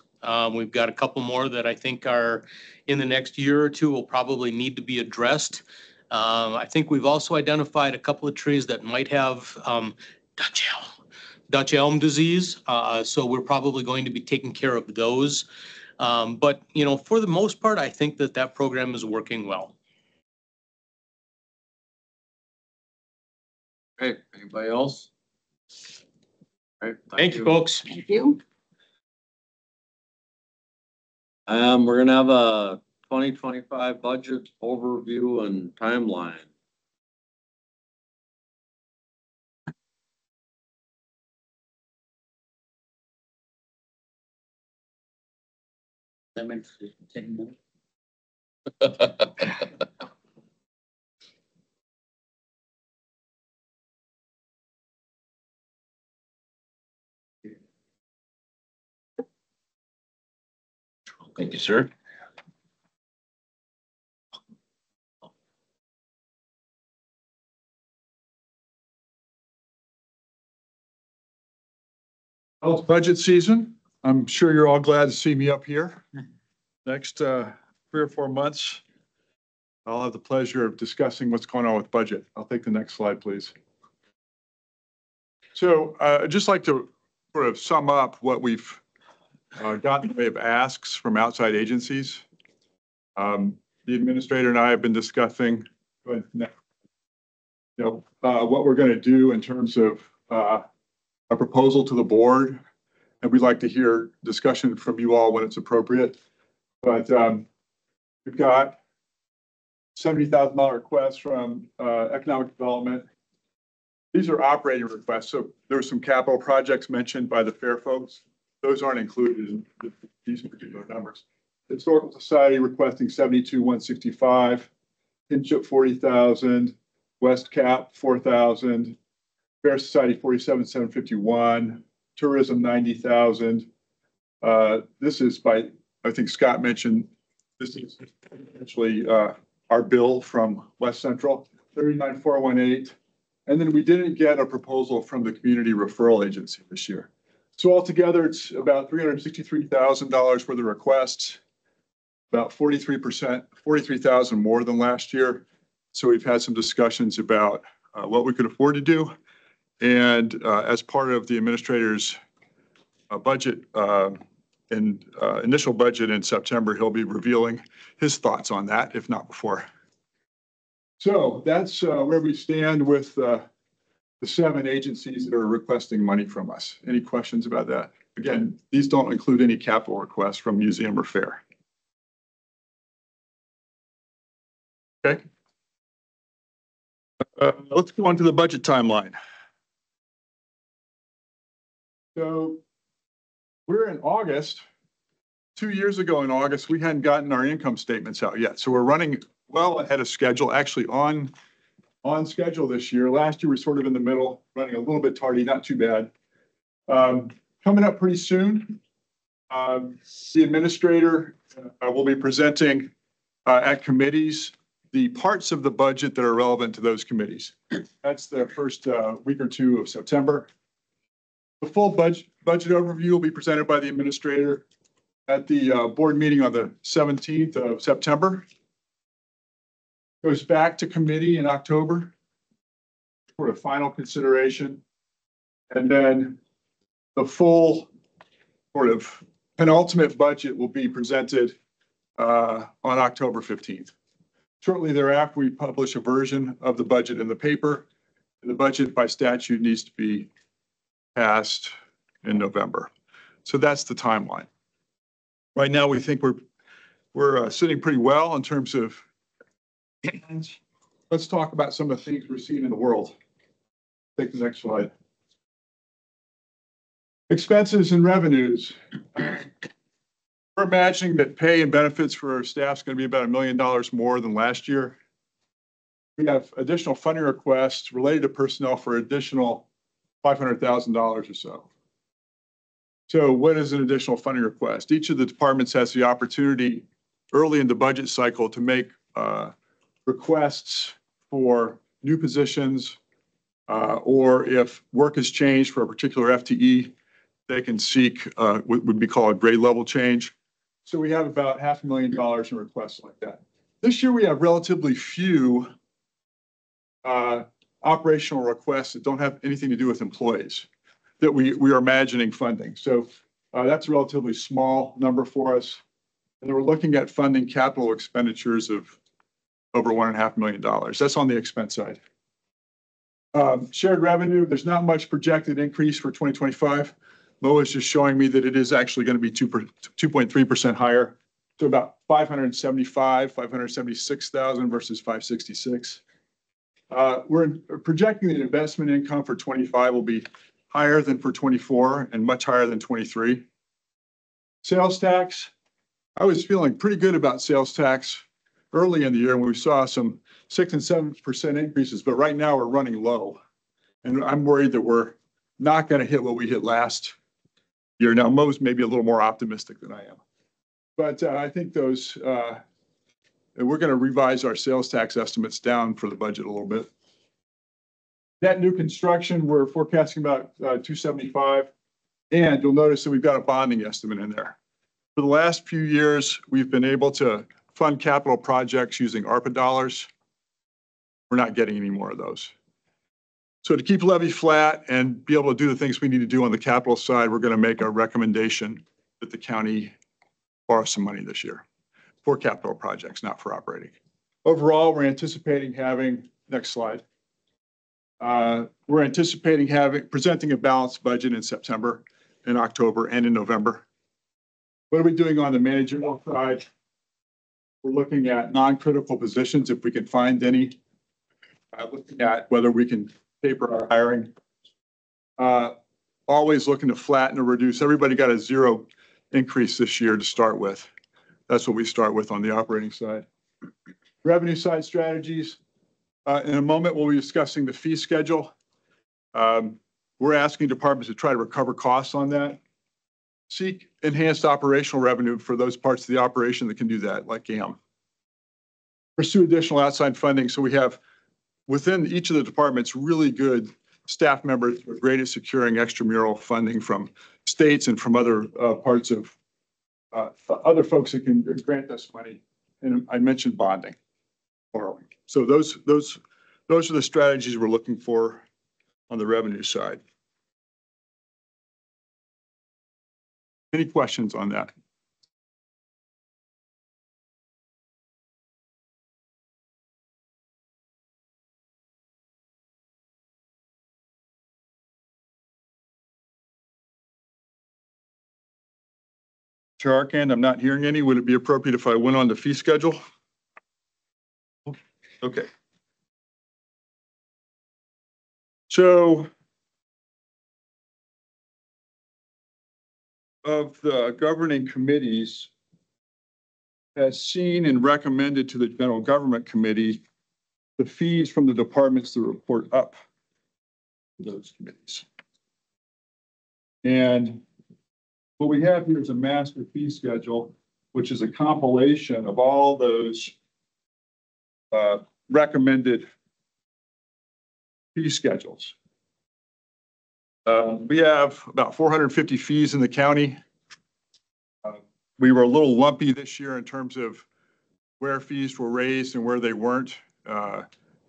We've got a couple more that I think are in the next year or two will probably need to be addressed. I think we've also identified a couple of trees that might have Dutch elm disease. So we're probably going to be taking care of those. But you know, for the most part, I think that program is working well. Okay, anybody else? All right, Thank you, folks. Thank you. We're gonna have a 2025 budget overview and timeline. That makes 10 minutes. Thank you, sir. Well, it's budget season. I'm sure you're all glad to see me up here. Next 3 or 4 months, I'll have the pleasure of discussing what's going on with budget. I'll take the next slide, please. So I'd just like to sort of sum up what we've got in the way of asks from outside agencies. The administrator and I have been discussing what we're going to do in terms of a proposal to the board. And we'd like to hear discussion from you all when it's appropriate. But we've got $70,000 requests from economic development. These are operating requests. So there were some capital projects mentioned by the fair folks. Those aren't included in these particular numbers. Historical Society requesting 72,165, Kinship 40,000, West Cap 4,000, Fair Society 47,751, Tourism 90,000. This is by, I think Scott mentioned, this is actually our bill from West Central, 39,418. And then we didn't get a proposal from the Community Referral Agency this year. So altogether, it's about $363,000 worth of requests, about 43,000 more than last year. So we've had some discussions about what we could afford to do. And as part of the administrator's budget initial budget in September, he'll be revealing his thoughts on that, if not before. So that's where we stand with the 7 agencies that are requesting money from us. Any questions about that? Again, these don't include any capital requests from museum or fair. Okay. Let's go on to the budget timeline. So we're in August. 2 years ago in August, we hadn't gotten our income statements out yet. So we're running well ahead of schedule, actually on schedule this year. Last year, we're sort of in the middle, running a little bit tardy, not too bad. Coming up pretty soon, the administrator will be presenting at committees the parts of the budget that are relevant to those committees. That's the first week or 2 of September. The full budget overview will be presented by the administrator at the board meeting on the 17th of September. Goes back to committee in October for a final consideration. And then the full sort of penultimate budget will be presented on October 15th. Shortly thereafter, we publish a version of the budget in the paper. The budget by statute needs to be passed in November. So that's the timeline. Right now, we think we're sitting pretty well in terms of. Let's talk about some of the things we're seeing in the world. Take the next slide. Expenses and revenues. We're imagining that pay and benefits for our staff is going to be about $1 million more than last year. We have additional funding requests related to personnel for additional $500,000 or so. So what is an additional funding request? Each of the departments has the opportunity early in the budget cycle to make requests for new positions, or if work has changed for a particular FTE, they can seek what would be called a grade level change. So we have about $500,000 in requests like that. This year we have relatively few operational requests that don't have anything to do with employees that we are imagining funding. So that's a relatively small number for us. And we're looking at funding capital expenditures of over $1.5 million. That's on the expense side. Shared revenue, there's not much projected increase for 2025. Mo is just showing me that it is actually going to be 2.3% higher. So about 576,000 versus 566. We're projecting that investment income for 25 will be higher than for 24 and much higher than 23. Sales tax, I was feeling pretty good about sales tax early in the year when we saw some 6 and 7% increases, but right now we're running low. And I'm worried that we're not going to hit what we hit last year. Now, Mo's maybe a little more optimistic than I am. But I think those, and we're going to revise our sales tax estimates down for the budget a little bit. Net new construction, we're forecasting about 275. And you'll notice that we've got a bonding estimate in there. For the last few years, we've been able to fund capital projects using ARPA dollars. We're not getting any more of those. So to keep levy flat and be able to do the things we need to do on the capital side, we're going to make a recommendation that the county borrow some money this year for capital projects, not for operating. Overall, we're anticipating having, next slide. We're anticipating presenting a balanced budget in September, in October, and in November. What are we doing on the managerial side? We're looking at non-critical positions, if we can find any. Looking at whether we can taper our hiring. Always looking to flatten or reduce. Everybody got a zero increase this year to start with. That's what we start with on the operating side. Revenue side strategies. In a moment, we'll be discussing the fee schedule. We're asking departments to try to recover costs on that. Seek enhanced operational revenue for those parts of the operation that can do that, like GAM. Pursue additional outside funding. So we have within each of the departments really good staff members who are great at securing extramural funding from states and from other parts of other folks that can grant us money. And I mentioned bonding, borrowing. So those are the strategies we're looking for on the revenue side. Any questions on that? Chair Arcand, I'm not hearing any. Would it be appropriate if I went on the fee schedule? Okay. So of the governing committees has seen and recommended to the General Government Committee the fees from the departments that report up to those committees. And what we have here is a master fee schedule, which is a compilation of all those recommended fee schedules. We have about 450 fees in the county. We were a little lumpy this year in terms of where fees were raised and where they weren't.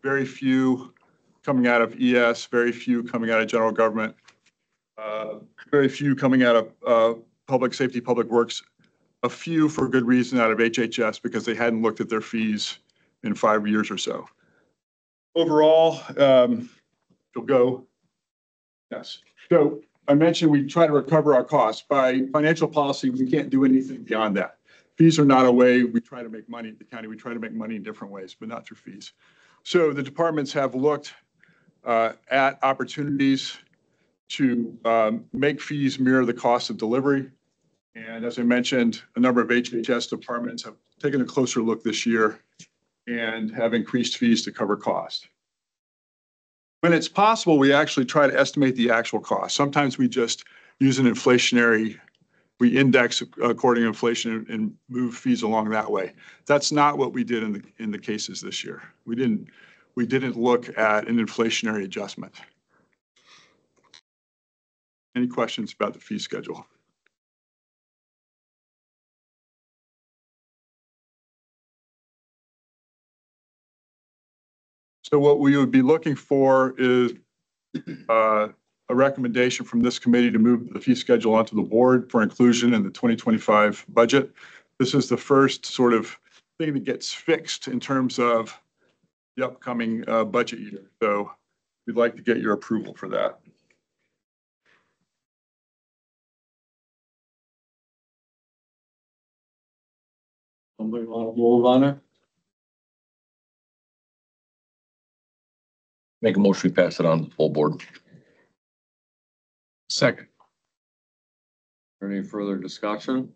Very few coming out of ES, very few coming out of general government, very few coming out of public safety, public works, a few for good reason out of HHS because they hadn't looked at their fees in 5 years or so. Overall, you'll go. Yes. So I mentioned we try to recover our costs. By financial policy, we can't do anything beyond that. Fees are not a way we try to make money at the county. We try to make money in different ways, but not through fees. So the departments have looked at opportunities to make fees mirror the cost of delivery. And as I mentioned, a number of HHS departments have taken a closer look this year and have increased fees to cover cost. When it's possible, we actually try to estimate the actual cost. Sometimes we just use an inflationary, we index according to inflation and move fees along that way. That's not what we did in the cases this year. We didn't look at an inflationary adjustment. Any questions about the fee schedule? So what we would be looking for is a recommendation from this committee to move the fee schedule onto the board for inclusion in the 2025 budget. This is the first sort of thing that gets fixed in terms of the upcoming budget year. So we'd like to get your approval for that. Somebody want to move on it? Make a motion, we pass it on to the full board. Second. Any further discussion?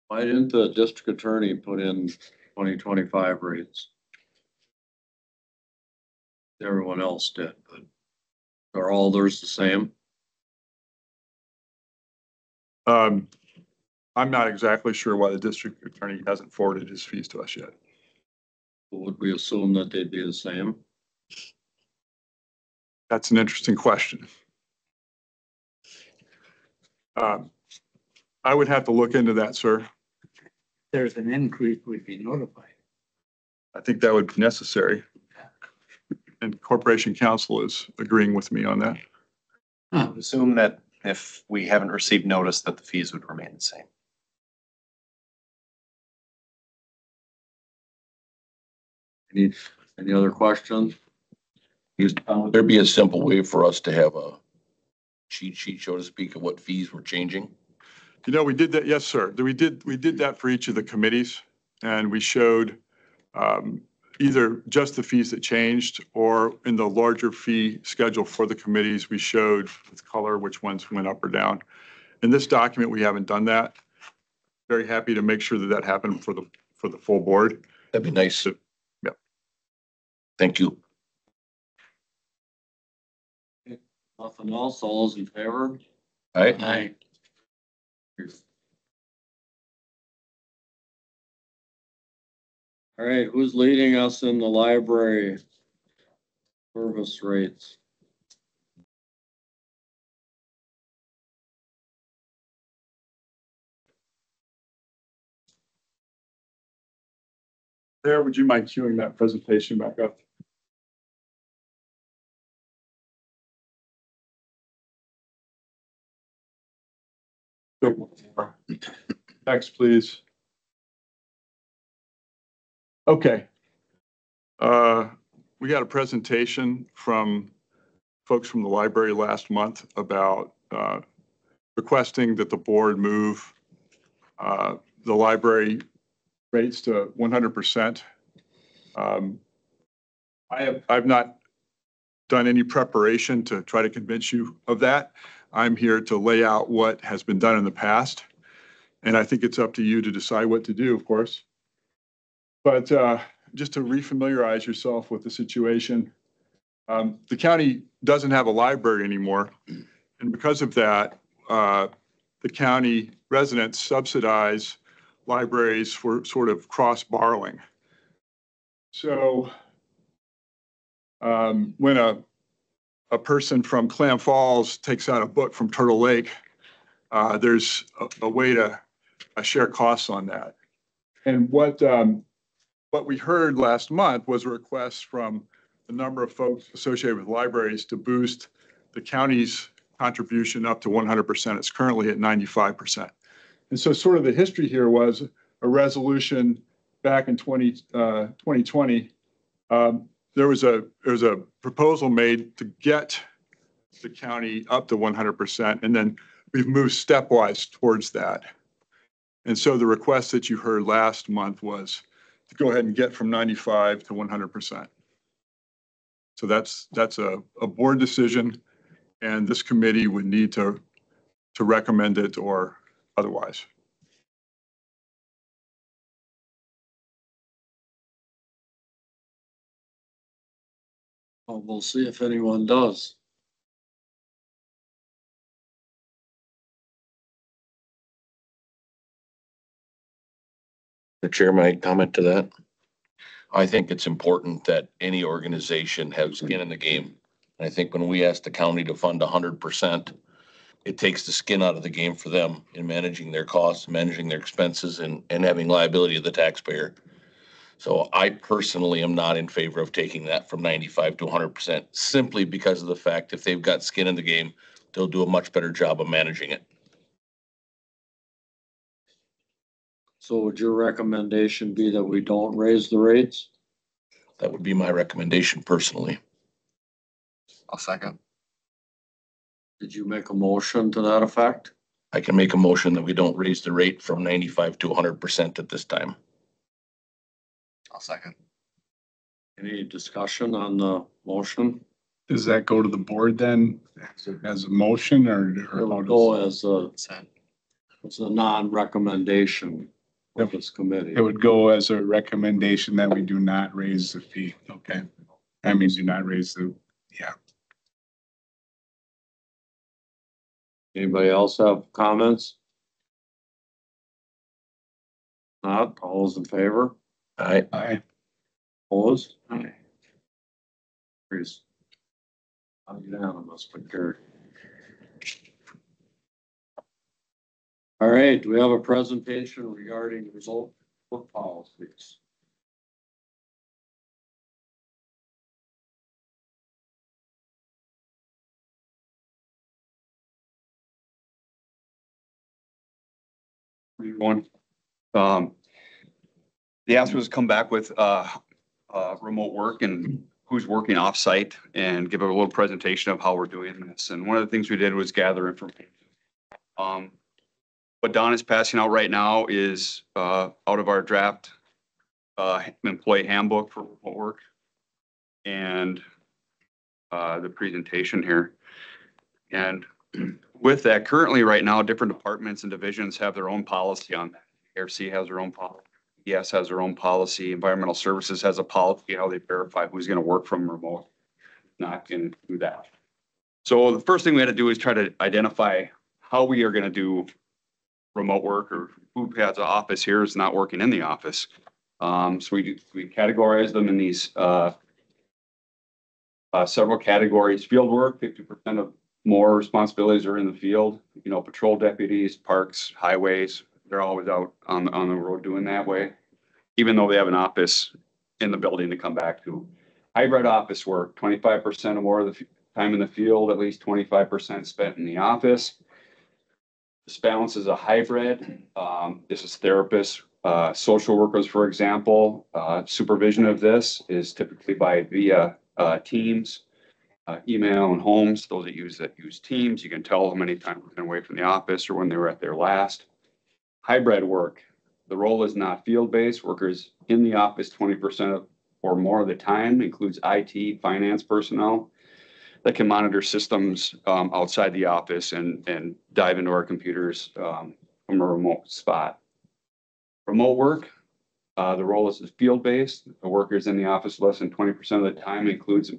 Why didn't the district attorney put in 2025 rates? Everyone else did, but are all theirs the same? I'm not exactly sure why the district attorney hasn't forwarded his fees to us yet. Would we assume that they'd be the same? That's an interesting question. I would have to look into that, sir. There's an increase, we'd be notified. I think that would be necessary. And Corporation Counsel is agreeing with me on that. I would assume that if we haven't received notice that the fees would remain the same. Any other questions? Would there be a simple way for us to have a cheat sheet, so to speak, of what fees were changing? You know, we did that. Yes, sir. We did that for each of the committees, and we showed either just the fees that changed, or in the larger fee schedule for the committees, we showed with color which ones went up or down. In this document, we haven't done that. Very happy to make sure that that happened for the full board. That'd be nice. So, yep. Thank you. Nothing else? All those in favor? All right. Aye. All right, who's leading us in the library service rates? There, would you mind queuing that presentation back up? Next, please. Okay. We got a presentation from folks from the library last month about requesting that the board move the library rates to 100%. I've not done any preparation to try to convince you of that. I'm here to lay out what has been done in the past. And I think it's up to you to decide what to do, of course. But just to refamiliarize yourself with the situation, the county doesn't have a library anymore. And because of that, the county residents subsidize libraries for sort of cross borrowing. So when a person from Clam Falls takes out a book from Turtle Lake, there's a way to share costs on that. And what we heard last month was a request from a number of folks associated with libraries to boost the county's contribution up to 100%. It's currently at 95%. And so sort of the history here was a resolution back in 2020. There was a proposal made to get the county up to 100%, and then we've moved stepwise towards that. And so the request that you heard last month was to go ahead and get from 95 to 100%. So that's a board decision, and this committee would need to recommend it or otherwise. Well, we'll see if anyone does. The chair, may I comment to that? I think it's important that any organization has skin in the game. And I think when we ask the county to fund 100%, it takes the skin out of the game for them in managing their costs, managing their expenses, and having liability of the taxpayer. So I personally am not in favor of taking that from 95 to 100%, simply because of the fact if they've got skin in the game, they'll do a much better job of managing it. So would your recommendation be that we don't raise the rates? That would be my recommendation personally. I'll second. Did you make a motion to that effect? I can make a motion that we don't raise the rate from 95 to 100% at this time. I'll second. Any discussion on the motion? Does that go to the board then as a motion or? It will go as a non-recommendation of this committee. It would go as a recommendation that we do not raise the fee. Okay. That means do not raise the, yeah. Anybody else have comments? Not, all those in favor? I, Opposed? Aye. Carries. Unanimous, but carried. All right, do we have a presentation regarding result book policies? Everyone. The ask was come back with remote work and who's working offsite and give a little presentation of how we're doing this. And one of the things we did was gather information. What Don is passing out right now is out of our draft employee handbook for remote work and the presentation here. And with that, currently right now, different departments and divisions have their own policy on that. ARC has their own policy. ES has their own policy. Environmental Services has a policy, how they verify who's going to work from remote. Not going to do that. So the first thing we had to do is try to identify how we are going to do remote work, or who has an office here is not working in the office. So we categorize them in these several categories. Field work, 50% of more responsibilities are in the field. You know, patrol deputies, parks, highways, they're always out on the road doing that way, even though they have an office in the building to come back to. Hybrid office work, 25% or more of the time in the field, at least 25% spent in the office. This balance is a hybrid. This is therapists, social workers, for example. Supervision of this is typically via Teams, email, and homes. Those that use Teams, you can tell how many times they've been away from the office or when they were at their last. Hybrid work. The role is not field-based. Workers in the office 20% or more of the time, includes IT, finance personnel that can monitor systems outside the office and dive into our computers from a remote spot. Remote work, the role is field-based. The workers in the office less than 20% of the time, includes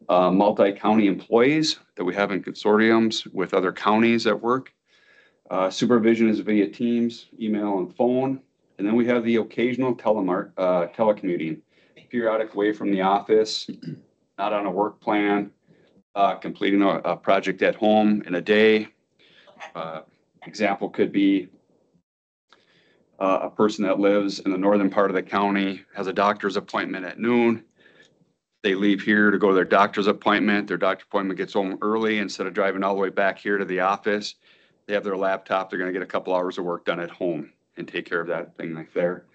multi-county employees that we have in consortiums with other counties at work. Supervision is via Teams, email, and phone. And then we have the occasional telecommuting, periodic away from the office, not on a work plan, completing a project at home in a day. Example could be a person that lives in the northern part of the county, has a doctor's appointment at noon. They leave here to go to their doctor's appointment. Their doctor's appointment gets home early. Instead of driving all the way back here to the office, they have their laptop. They're going to get a couple hours of work done at home and take care of that thing right there.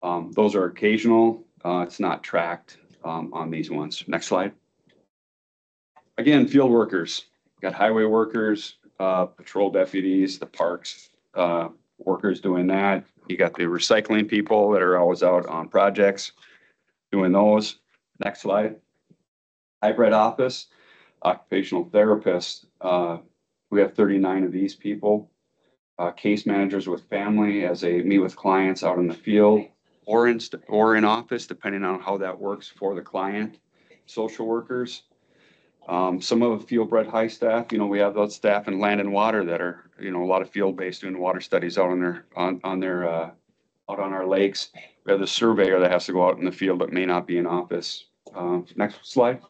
Those are occasional. It's not tracked on these ones. Next slide. Again, field workers. Got highway workers, patrol deputies, the parks workers doing that. You got the recycling people that are always out on projects doing those. Next slide. Hybrid office, occupational therapists. We have 39 of these people. Case managers with family as they meet with clients out in the field or in office, depending on how that works for the client. Social workers. Some of the field bred high staff, you know, we have those staff in land and water that are, you know, a lot of field based doing water studies out on our lakes. We have the surveyor that has to go out in the field but may not be in office. Next slide.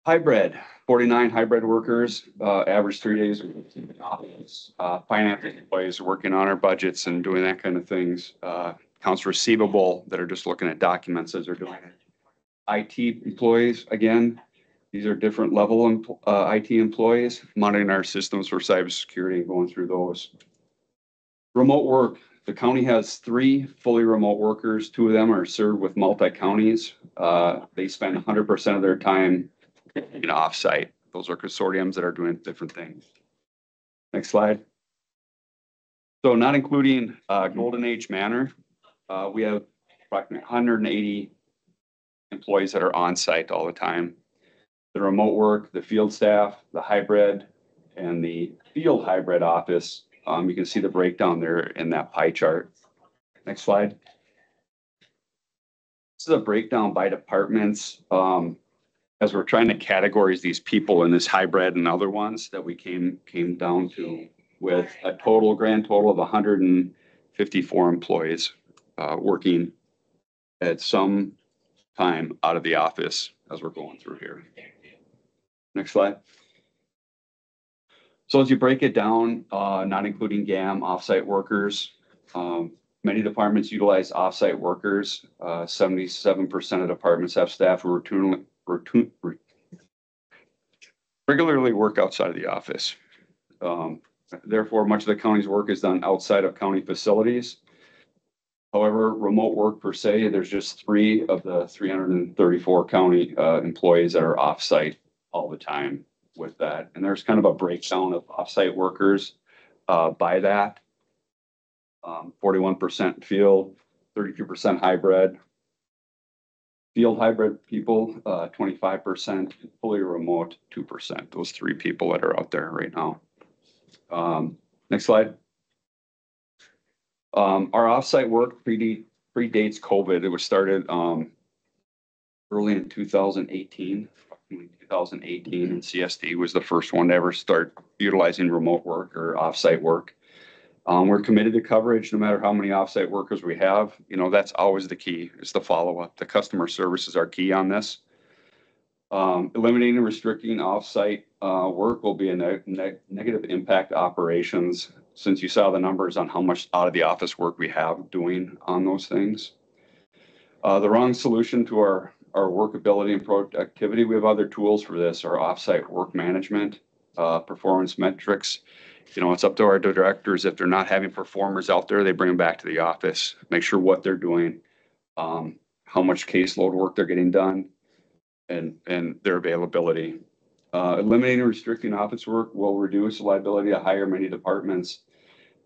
Hybrid, 49 hybrid workers, average 3 days in office. Finance employees working on our budgets and doing that kind of things. Accounts receivable that are just looking at documents as they're doing it. IT employees, again, these are different level IT employees, monitoring our systems for cybersecurity and going through those. Remote work. The county has 3 fully remote workers. 2 of them are served with multi-counties. They spend 100% of their time in offsite. Those are consortiums that are doing different things. Next slide. So not including Golden Age Manor, we have approximately 180 employees that are on site all the time. The remote work, the field staff, the hybrid, and the field hybrid office. You can see the breakdown there in that pie chart. Next slide. This is a breakdown by departments. As we're trying to categorize these people in this hybrid and other ones that we came down to with a grand total of 110 54 employees working at some time out of the office as we're going through here. Next slide. So as you break it down, not including GAM, offsite workers, many departments utilize offsite workers. 77% of departments have staff who regularly work outside of the office. Therefore, much of the county's work is done outside of county facilities. However, remote work per se, there's just 3 of the 334 county employees that are offsite all the time with that. And there's kind of a breakdown of offsite workers by that. 41% field, 32% hybrid. Field hybrid people, 25%, fully remote, 2%. Those 3 people that are out there right now. Next slide. Our offsite work predates COVID. It was started early in 2018. 2018, and CSD was the first one to ever start utilizing remote work or offsite work. We're committed to coverage no matter how many offsite workers we have. You know, that's always the key, is the follow-up. The customer service is our key on this. Eliminating and restricting offsite work will be a negative impact operations, since you saw the numbers on how much out of the office work we have doing on those things. The wrong solution to our workability and productivity, we have other tools for this, our offsite work management, performance metrics. You know, it's up to our directors. If they're not having performers out there, they bring them back to the office, make sure what they're doing, how much caseload work they're getting done, and their availability. Eliminating and restricting office work will reduce liability to hire many departments.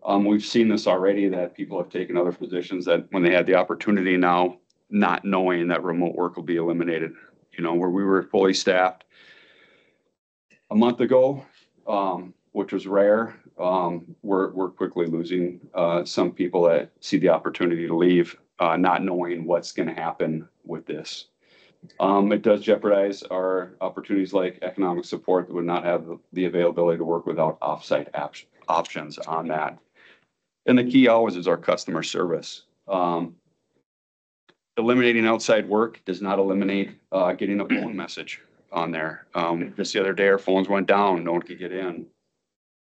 We've seen this already, that people have taken other positions that when they had the opportunity now, not knowing that remote work will be eliminated. You know, where we were fully staffed a month ago, which was rare, we're quickly losing some people that see the opportunity to leave, not knowing what's going to happen with this. It does jeopardize our opportunities like economic support that would not have the availability to work without offsite options on that. And the key always is our customer service. Eliminating outside work does not eliminate getting a phone message on there. Just the other day, our phones went down, no one could get in.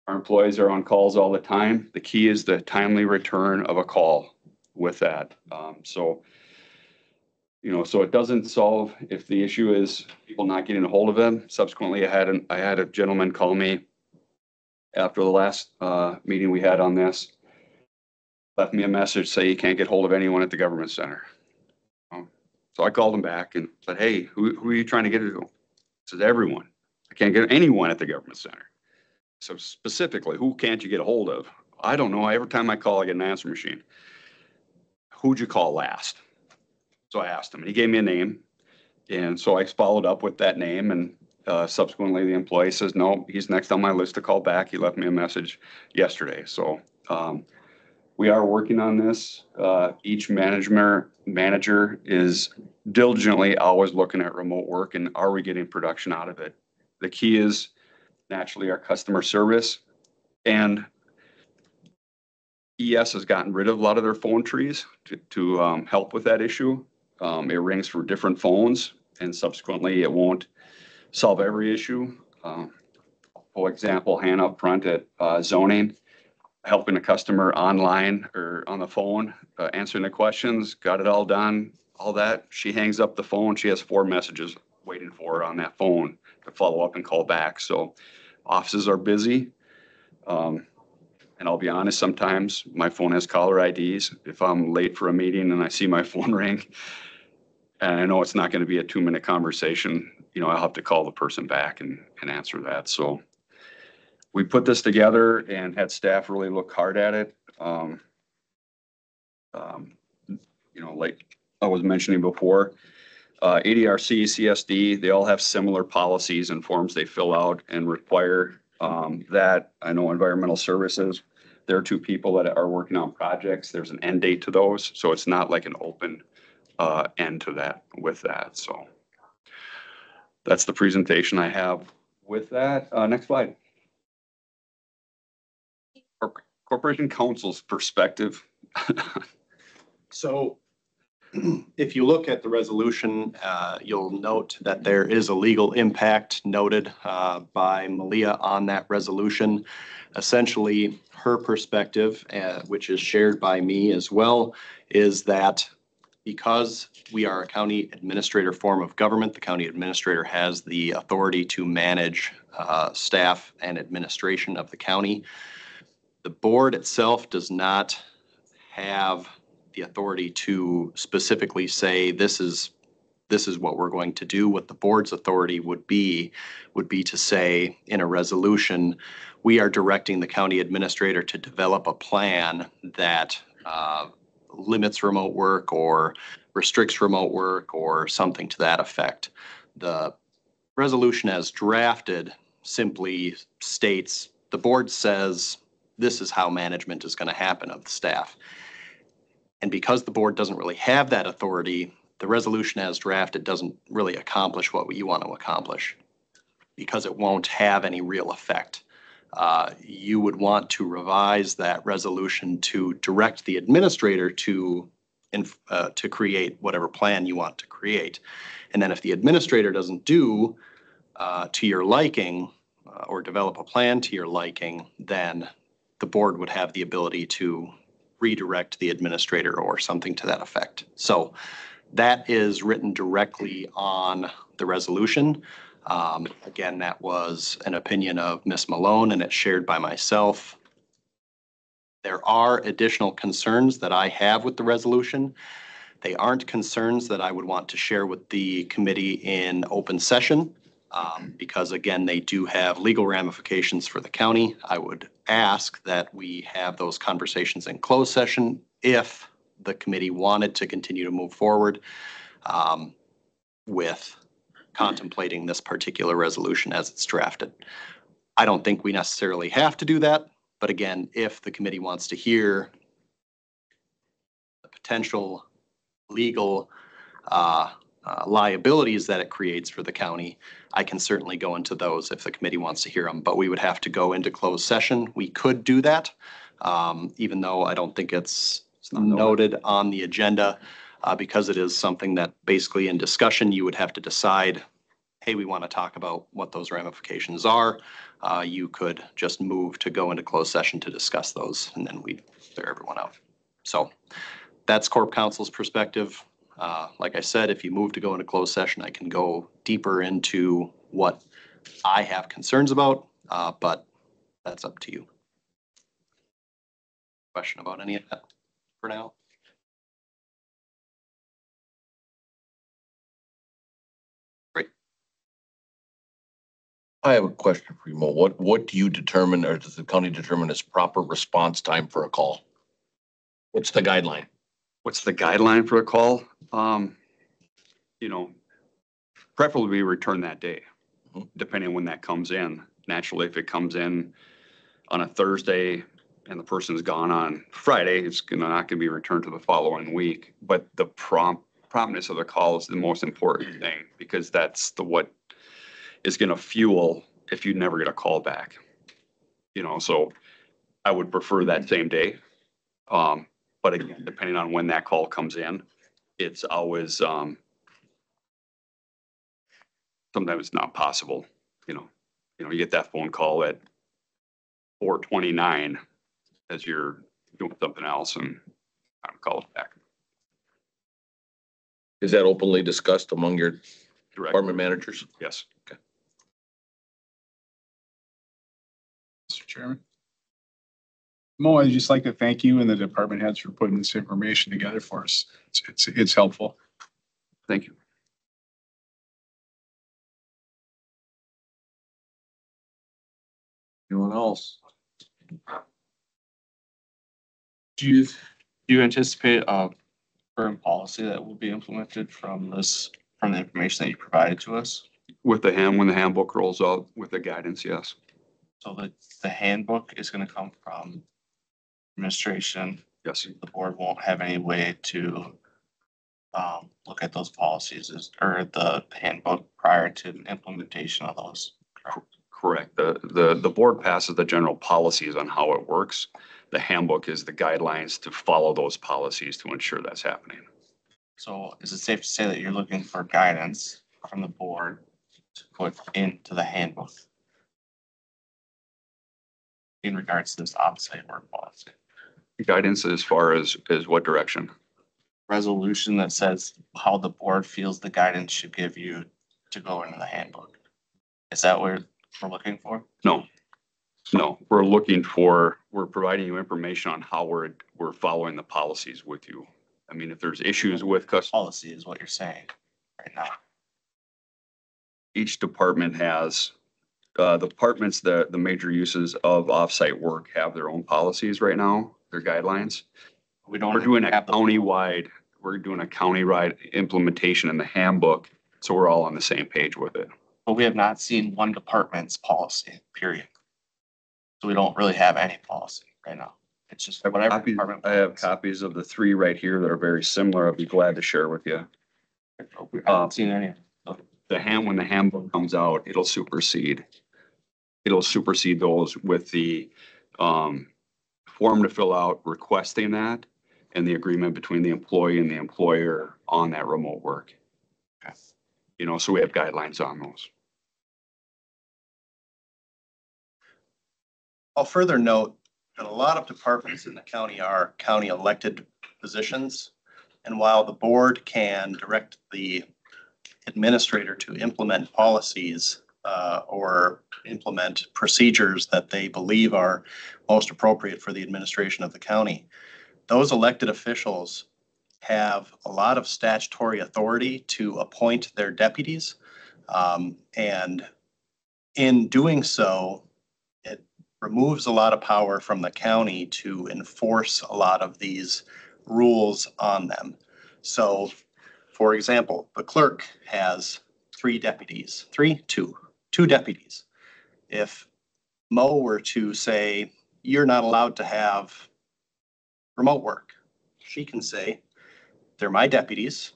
Our employees are on calls all the time. The key is the timely return of a call with that. You know, so it doesn't solve if the issue is people not getting a hold of them. Subsequently, I had a gentleman call me after the last meeting we had on this, left me a message, say he can't get hold of anyone at the government center. So I called him back and said, hey, who are you trying to get to? He says, everyone. I can't get anyone at the government center. So specifically, who can't you get a hold of? I don't know. Every time I call, I get an answer machine. Who'd you call last? So I asked him, and he gave me a name. And so I followed up with that name, and subsequently the employee says, no, he's next on my list to call back. He left me a message yesterday. So we are working on this. Each manager is diligently always looking at remote work and are we getting production out of it? The key is naturally our customer service, and ES has gotten rid of a lot of their phone trees to help with that issue. It rings for different phones, and subsequently it won't solve every issue. For example, Hannah up front at zoning, helping a customer online or on the phone, answering the questions, got it all done, all that. She hangs up the phone. She has 4 messages waiting for her on that phone to follow up and call back. So offices are busy. And I'll be honest, sometimes my phone has caller IDs. If I'm late for a meeting and I see my phone ring, and I know it's not going to be a 2-minute conversation, you know, I'll have to call the person back and answer that. So we put this together and had staff really look hard at it. You know, like I was mentioning before, ADRC, CSD, they all have similar policies and forms they fill out and require that. I know environmental services, there are 2 people that are working on projects. There's an end date to those. So it's not like an open end to that with that. So that's the presentation I have with that. Next slide. Corporation Counsel's perspective. So if you look at the resolution, you'll note that there is a legal impact noted by Malia on that resolution. Essentially, her perspective, which is shared by me as well, is that because we are a county administrator form of government, the county administrator has the authority to manage staff and administration of the county. The board itself does not have the authority to specifically say, this is what we're going to do. What the board's authority would be to say in a resolution, we are directing the county administrator to develop a plan that limits remote work or restricts remote work or something to that effect. The resolution as drafted simply states, the board says, this is how management is going to happen of the staff. And because the board doesn't really have that authority, the resolution as drafted doesn't really accomplish what you want to accomplish because it won't have any real effect. You would want to revise that resolution to direct the administrator to create whatever plan you want to create. And then if the administrator doesn't do to your liking or develop a plan to your liking, then the board would have the ability to redirect the administrator or something to that effect. So that is written directly on the resolution. Again, that was an opinion of Ms. Malone and it's shared by myself. There are additional concerns that I have with the resolution. They aren't concerns that I would want to share with the committee in open session because again, they do have legal ramifications for the county. I would ask that we have those conversations in closed session if the committee wanted to continue to move forward with contemplating this particular resolution as it's drafted. I don't think we necessarily have to do that, but again, if the committee wants to hear the potential legal liabilities that it creates for the county, I can certainly go into those if the committee wants to hear them, but we would have to go into closed session. We could do that, even though I don't think it's noted on the agenda because it is something that basically in discussion, you would have to decide, hey, we want to talk about what those ramifications are. You could just move to go into closed session to discuss those and then we'd clear everyone out. So that's Corp Council's perspective. Like I said, if you move to go into closed session, I can go deeper into what I have concerns about, but that's up to you. Question about any of that for now? Great. I have a question for you, Mo. What do you determine, or does the county determine as proper response time for a call? What's the guideline? What's the guideline for a call? You know, preferably return that day, depending on when that comes in. Naturally, if it comes in on a Thursday and the person's gone on Friday, it's not gonna be returned to the following week. But the promptness of the call is the most important thing because that's what is gonna fuel if you never get a call back. You know, so I would prefer that same day. But again, depending on when that call comes in, it's always, sometimes it's not possible, you get that phone call at 4:29 as you're doing something else and I'm called back. Is that openly discussed among your department managers? Yes. Okay. Mr. Chairman. Mo, I'd just like to thank you and the department heads for putting this information together for us. It's helpful. Thank you. Anyone else? Do you anticipate a current policy that will be implemented from the information that you provided to us? When the handbook rolls out with the guidance, yes. So the handbook is gonna come from administration. Yes. The board won't have any way to look at those policies or the handbook prior to implementation of those. Correct. The board passes the general policies on how it works. The handbook is the guidelines to follow those policies to ensure that's happening. So is it safe to say that you're looking for guidance from the board to put into the handbook in regards to this offsite work policy? Guidance as far as what direction? Resolution that says how the board feels the guidance should give you to go into the handbook. Is that what we're looking for? No, we're providing you information on how we're following the policies with you. I mean, if there's issues with Policy is what you're saying right now. each department has, the departments, the major uses of offsite work have their own policies right now, their guidelines. We don't. We're doing a have the- countywide implementation in the handbook, so we're all on the same page with it. But we have not seen one department's policy, period. So we don't really have any policy right now. It's just whatever department. I have copies of the 3 right here that are very similar. I'd be glad to share with you. We haven't seen any. When the handbook comes out, it'll supersede those with the form to fill out requesting that and the agreement between the employee and the employer on that remote work. Okay. So we have guidelines on those. I'll further note that a lot of departments in the county are county elected positions. And while the board can direct the administrator to implement policies or implement procedures that they believe are most appropriate for the administration of the county, those elected officials have a lot of statutory authority to appoint their deputies. And in doing so, it removes a lot of power from the county to enforce a lot of these rules on them. So, for example, the clerk has 2 deputies. If Mo were to say, you're not allowed to have remote work, she can say, they're my deputies.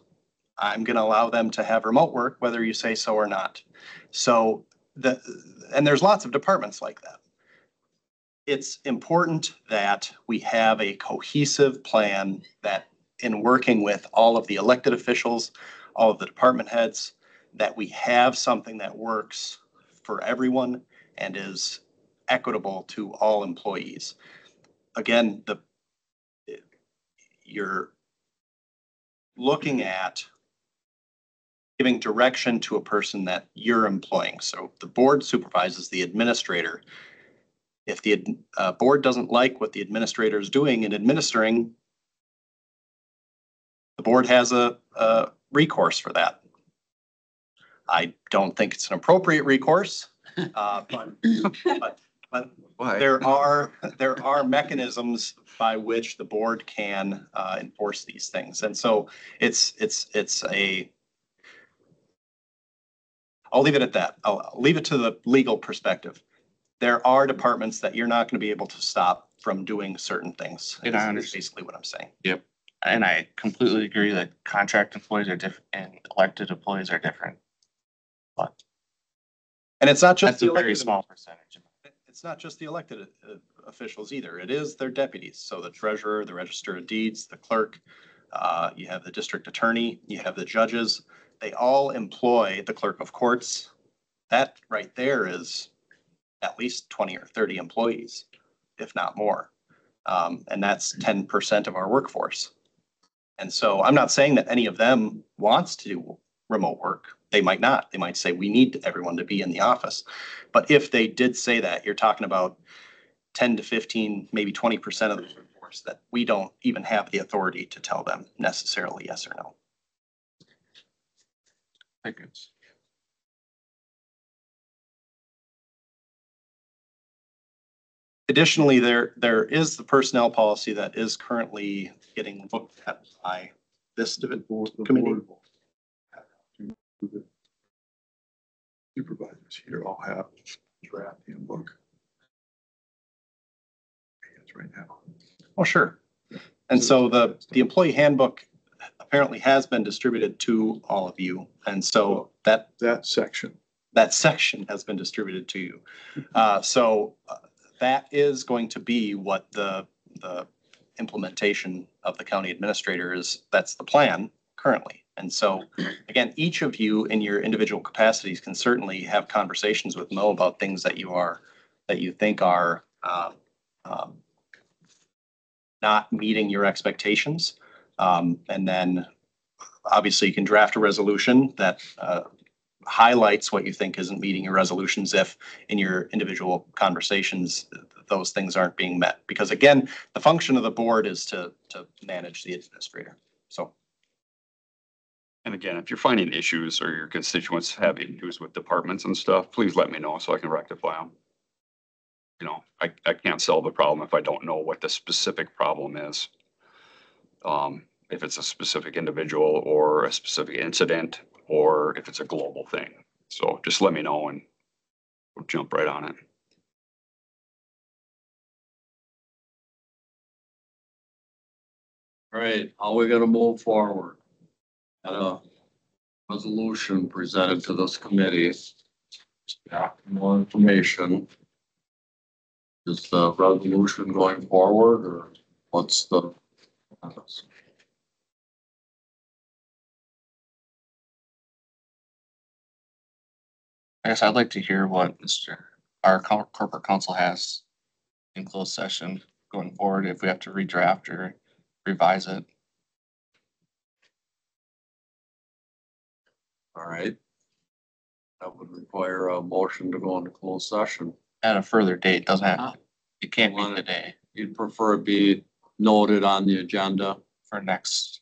I'm going to allow them to have remote work, whether you say so or not. So, and there's lots of departments like that. It's important that we have a cohesive plan that in working with all of the elected officials, all of the department heads, that we have something that works for everyone and is equitable to all employees. Again, you're looking at giving direction to a person that you're employing. So the board supervises the administrator. If the board doesn't like what the administrator is doing and administering, the board has a recourse for that. I don't think it's an appropriate recourse, but there are mechanisms by which the board can enforce these things, and so I'll leave it at that. I'll leave it to the legal perspective. There are departments that you're not going to be able to stop from doing certain things. And I Is basically what I'm saying. Yep. And I completely agree that contract employees are different and elected employees are different. But And it's not just that's a very small percentage. It's not just the elected officials either. It is their deputies. So the treasurer, the register of deeds, the clerk, you have the district attorney, you have the judges. They all employ the clerk of courts. That right there is at least 20 or 30 employees, if not more. And that's 10% of our workforce. And so I'm not saying that any of them wants to do remote work. They might not. They might say we need everyone to be in the office. But if they did say that, you're talking about 10 to 15, maybe 20% of the workforce that we don't even have the authority to tell them necessarily yes or no. Thank you. Additionally, there is the personnel policy that is currently getting looked at by this committee. Supervisors here all have draft handbook. It's right now. Oh, sure. And so the employee handbook apparently has been distributed to all of you. And so that section that section has been distributed to you. That is going to be what the implementation of the county administrator is. That's the plan currently. And so, again, each of you in your individual capacities can certainly have conversations with Mo about things that you think are not meeting your expectations. And then obviously you can draft a resolution that highlights what you think isn't meeting your resolutions if in your individual conversations those things aren't being met. Because again, the function of the board is to manage the administrator. So. And again, if you're finding issues or your constituents have issues with departments and stuff, please let me know so I can rectify them. You know, I can't solve the problem if I don't know what the specific problem is. If it's a specific individual or a specific incident, or if it's a global thing. So just let me know and we'll jump right on it. All right, how are we gonna move forward? Got a resolution presented to this committee. Yeah, more information. Is the resolution going forward or what's the? I guess I'd like to hear what our corporate counsel has in closed session going forward, if we have to redraft or revise it. All right. That would require a motion to go into closed session. At a further date, doesn't have, it can't be Want it- today, You'd prefer it be noted on the agenda for next.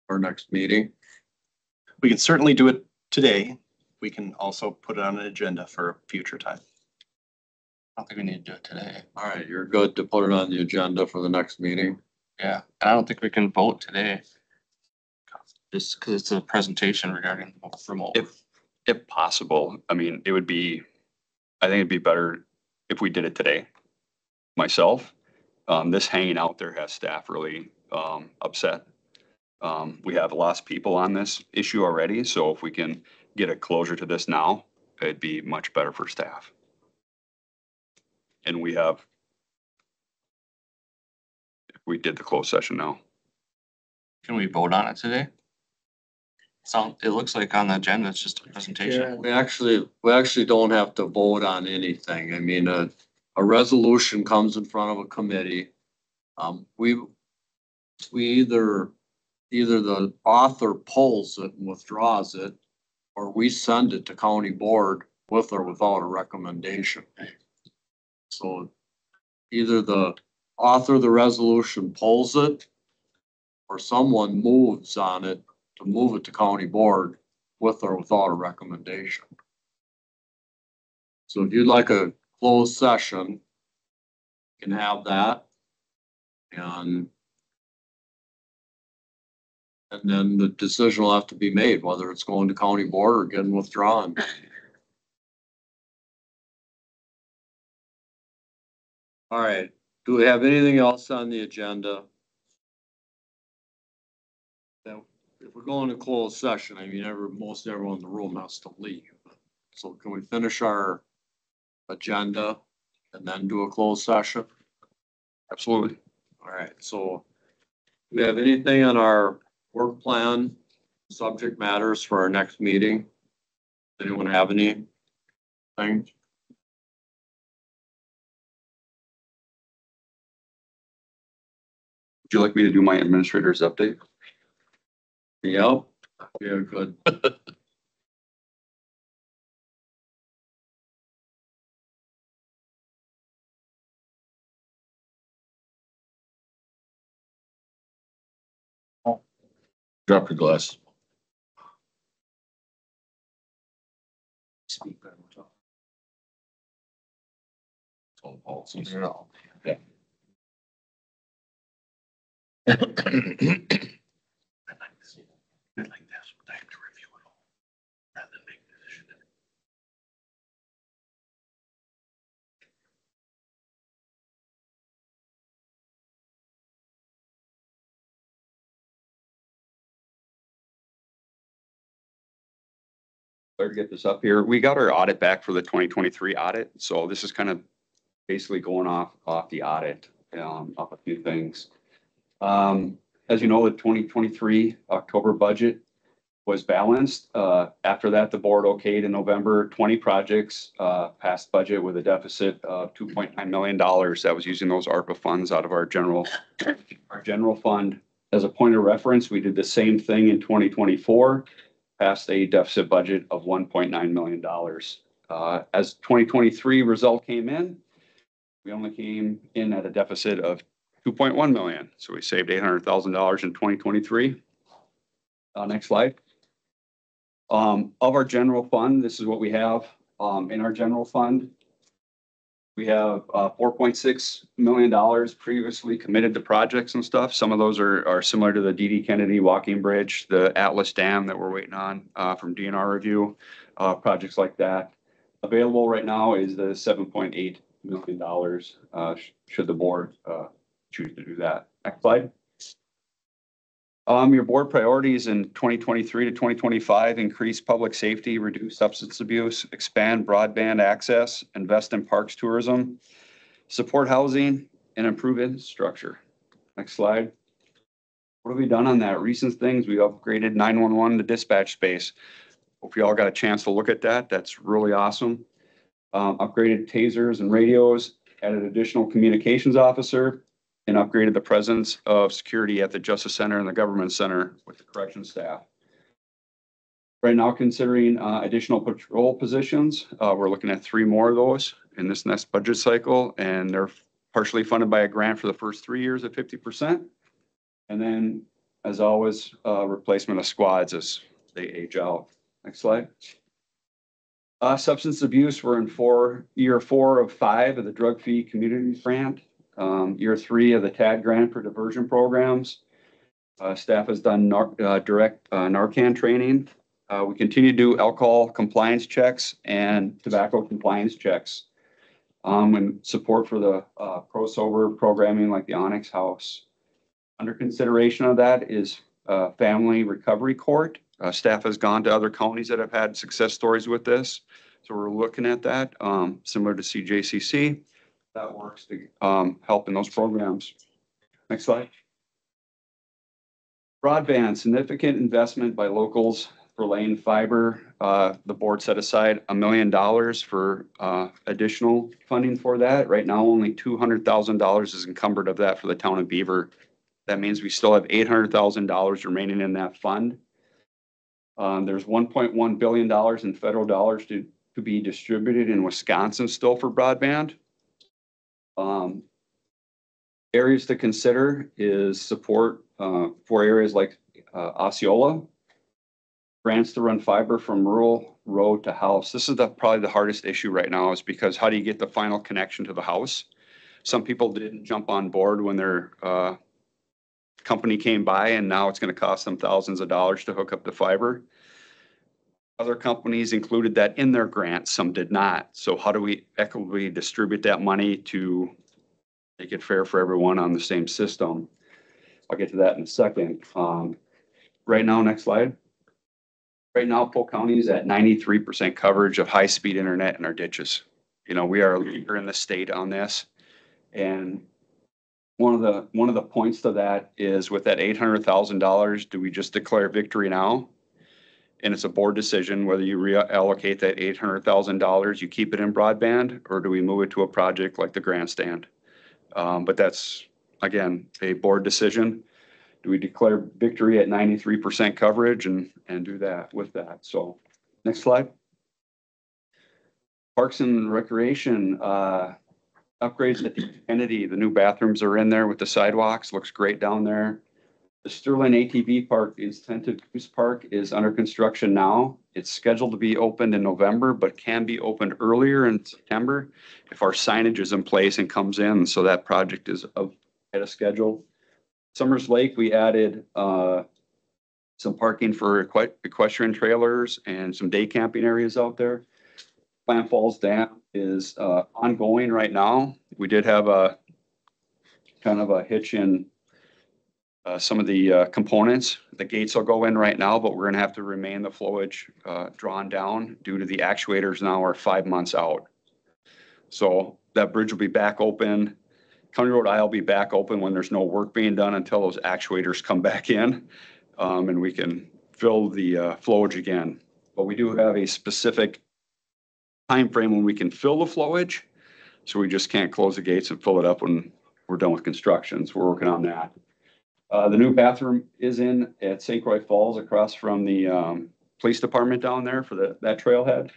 our next meeting? We can certainly do it today. We can also put it on an agenda for a future time. I don't think we need to do it today. All right, you're good to put it on the agenda for the next meeting? Yeah, and I don't think we can vote today. Just because it's a presentation regarding remote. If possible, I mean, I think it'd be better if we did it today. Myself, this hanging out there has staff really, upset. We have lost people on this issue already, so if we can get a closure to this now, it'd be much better for staff. And if we did the closed session now. Can we vote on it today? It looks like on the agenda, it's just a presentation. We actually don't have to vote on anything. I mean, a resolution comes in front of a committee. We either the author pulls it and withdraws it, or we send it to county board with or without a recommendation. So either the author of the resolution pulls it, or someone moves on it to move it to county board with or without a recommendation. So if you'd like a closed session, you can have that. And then the decision will have to be made, whether it's going to county board or getting withdrawn. All right, do we have anything else on the agenda? If we're going to closed session, I mean, most everyone in the room has to leave. So can we finish our agenda and then do a closed session? Absolutely. All right, so do we have anything on our work plan, subject matters for our next meeting? Anyone have anything? Would you like me to do my administrator's update? Yep. Yeah, good. Drop your glass. Speak better, we're talking. All policies. They're all- Yeah. Better get this up here. We got our audit back for the 2023 audit. So this is kind of basically going off the audit, off a few things. As you know, the 2023 October budget was balanced. After that, the board okayed in November 20 projects, passed budget with a deficit of $2.9 million. That was using those ARPA funds out of our general fund. As a point of reference, we did the same thing in 2024, passed a deficit budget of $1.9 million. As 2023 result came in, we only came in at a deficit of 2.1 million. So we saved $800,000 in 2023. Next slide. Of our general fund, this is what we have in our general fund. We have $4.6 million previously committed to projects and stuff. Some of those are similar to the D.D. Kennedy Walking Bridge, the Atlas Dam that we're waiting on from DNR review, projects like that. Available right now is the $7.8 million should the board choose to do that. Next slide. Your board priorities in 2023 to 2025: increase public safety, reduce substance abuse, expand broadband access, invest in parks tourism, support housing, and improve infrastructure. Next slide. What have we done on that? Recent things: we upgraded 911 to dispatch space. Hope you all got a chance to look at that. That's really awesome. Upgraded tasers and radios, added additional communications officer, and upgraded the presence of security at the Justice Center and the Government Center with the correction staff. Right now, considering additional patrol positions, we're looking at 3 more of those in this next budget cycle, and they're partially funded by a grant for the first 3 years at 50%. And then, as always, replacement of squads as they age out. Next slide. Substance abuse, we're in year 4 of 5 of the drug fee community grant. Year 3 of the TAD grant for diversion programs. Staff has done direct Narcan training. We continue to do alcohol compliance checks and tobacco compliance checks. And support for the pro-sober programming like the Onyx House. Under consideration of that is Family Recovery Court. Staff has gone to other counties that have had success stories with this. So we're looking at that, similar to CJCC. That works to help in those programs. Next slide. Broadband, significant investment by locals for laying fiber. The board set aside $1 million for additional funding for that. Right now, only $200,000 is encumbered of that for the town of Beaver. That means we still have $800,000 remaining in that fund. There's $1.1 billion in federal dollars to be distributed in Wisconsin still for broadband. Areas to consider is support for areas like Osceola, grants to run fiber from rural road to house. This is probably the hardest issue right now, is because how do you get the final connection to the house? Some people didn't jump on board when their company came by, and now it's going to cost them thousands of dollars to hook up the fiber. Other companies included that in their grant, some did not. So how do we equitably distribute that money to make it fair for everyone on the same system? I'll get to that in a second. Right now, next slide. Right now, Polk County is at 93% coverage of high-speed internet in our ditches. You know, we are a leader in the state on this. And one of the points to that is, with that $800,000, do we just declare victory now? And it's a board decision whether you reallocate that $800,000, you keep it in broadband, or do we move it to a project like the grandstand? But that's, again, a board decision. Do we declare victory at 93% coverage and do that with that? So next slide. Parks and Recreation, upgrades at the Kennedy. The new bathrooms are in there with the sidewalks. Looks great down there. The Sterling ATV Park, the Incentive Use Park, is under construction now. It's scheduled to be opened in November, but can be opened earlier in September if our signage is in place and comes in. So that project is ahead of schedule. Summers Lake, we added some parking for equestrian trailers and some day camping areas out there. Plant Falls Dam is ongoing right now. We did have a kind of a hitch in some of the components. The gates will go in right now, but we're gonna have to remain the flowage drawn down due to the actuators now are 5 months out. So that bridge will be back open. County Road I will be back open when there's no work being done until those actuators come back in, and we can fill the flowage again. But we do have a specific time frame when we can fill the flowage, so we just can't close the gates and fill it up when we're done with construction. So we're working on that. The new bathroom is in at St. Croix Falls across from the police department down there for that trailhead.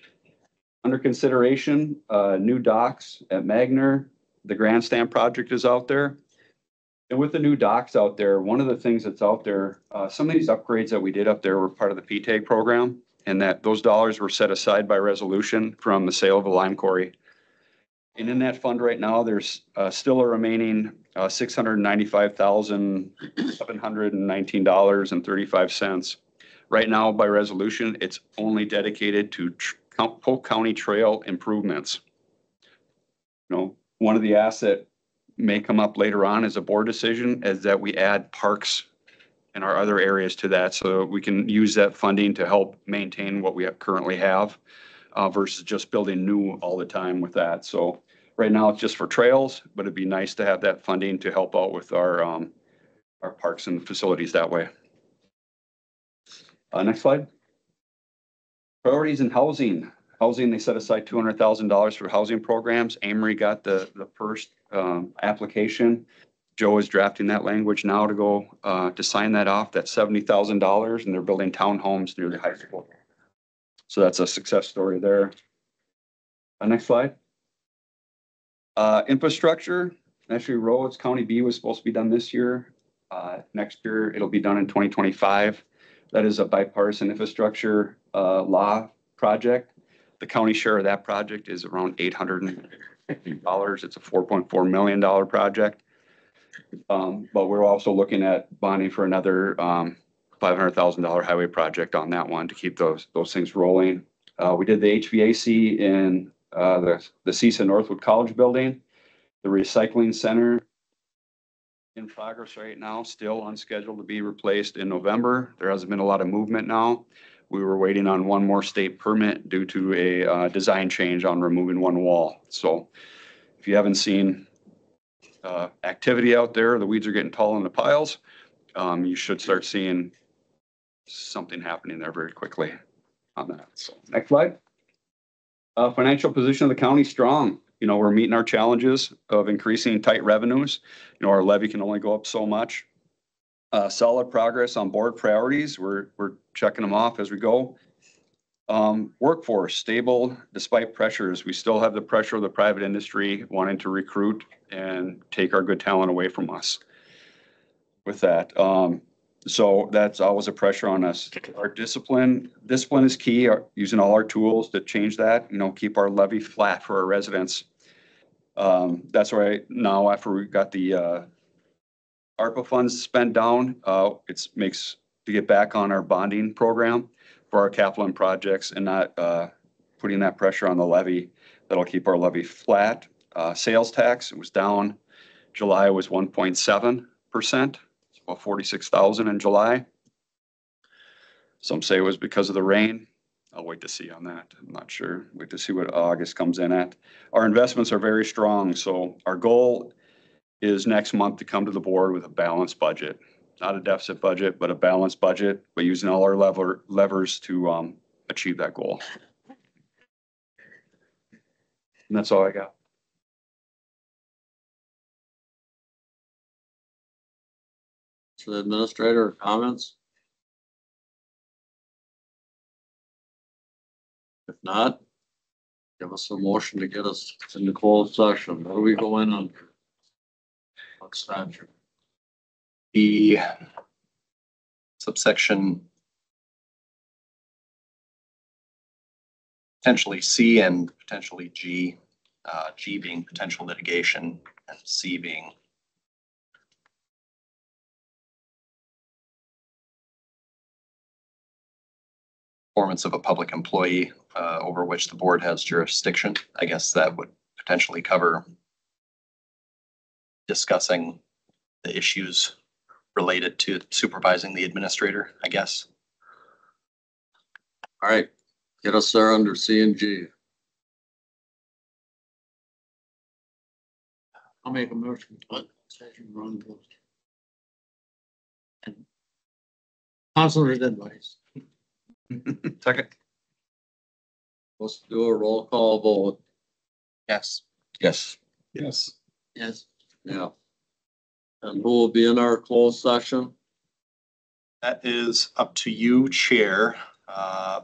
Under consideration, new docks at Magner. The grandstand project is out there. And with the new docks out there, one of the things that's out there, some of these upgrades that we did up there were part of the PTAG program, and that those dollars were set aside by resolution from the sale of a lime quarry. And in that fund right now, there's still a remaining $695,719.35. Right now, by resolution, it's only dedicated to Polk County trail improvements. You know, one of the asset may come up later on as a board decision is that we add parks and our other areas to that, so we can use that funding to help maintain what we currently have versus just building new all the time with that. So right now it's just for trails, but it'd be nice to have that funding to help out with our parks and facilities that way. Next slide. Priorities in housing. Housing, they set aside $200,000 for housing programs. Amory got the first application. Joe is drafting that language now to go to sign that off. That's $70,000, and they're building townhomes near the high school. So that's a success story there. Next slide. Infrastructure, actually roads, County B was supposed to be done this year. Next year, it'll be done in 2025. That is a bipartisan infrastructure law project. The county share of that project is around $850. It's a $4.4 million project. But we're also looking at bonding for another $500,000 highway project on that one to keep those things rolling. We did the HVAC in the CISA Northwood College building, the recycling center in progress right now, still on schedule to be replaced in November. There hasn't been a lot of movement now. We were waiting on one more state permit due to a design change on removing one wall. So if you haven't seen activity out there, the weeds are getting tall in the piles, you should start seeing something happening there very quickly on that. So next slide. Financial position of the county strong. You know, we're meeting our challenges of increasing tight revenues. You know, our levy can only go up so much. Solid progress on board priorities. We're checking them off as we go. Workforce stable despite pressures. We still have the pressure of the private industry wanting to recruit and take our good talent away from us with that. So that's always a pressure on us. Our discipline is key, using all our tools to change that, you know, keep our levy flat for our residents. That's why now after we got the ARPA funds spent down, it makes to get back on our bonding program for our capital and projects and not putting that pressure on the levy. That'll keep our levy flat. Sales tax, it was down. July was 1.7%. About 46,000 in July. Some say it was because of the rain. I'll wait to see on that. I'm not sure. Wait to see what August comes in at. Our investments are very strong. So our goal is next month to come to the board with a balanced budget. Not a deficit budget, but a balanced budget, but using all our levers to achieve that goal. And that's all I got. To the administrator, comments? If not, give us a motion to get us into closed session. What do we go in on? What statute? The subsection potentially C and potentially G, G being potential litigation and C being performance of a public employee over which the board has jurisdiction. I guess that would potentially cover discussing the issues related to supervising the administrator, I guess. All right, get us there under C and G. I'll make a motion. Session run closed. Counselor's advice. Second. Let's do a roll call vote. Yes. Yes. Yes. Yes. Yeah. And who will be in our closed session? That is up to you, Chair.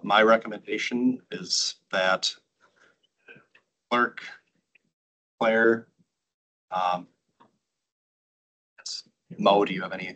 My recommendation is that clerk, Claire, Mo, do you have any?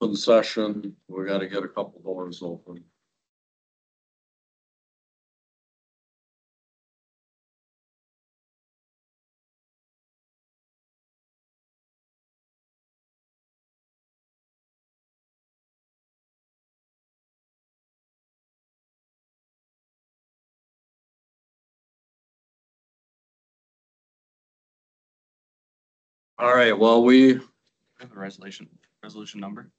open session. We gotta get a couple doors open. All right, well, we, Have a resolution number.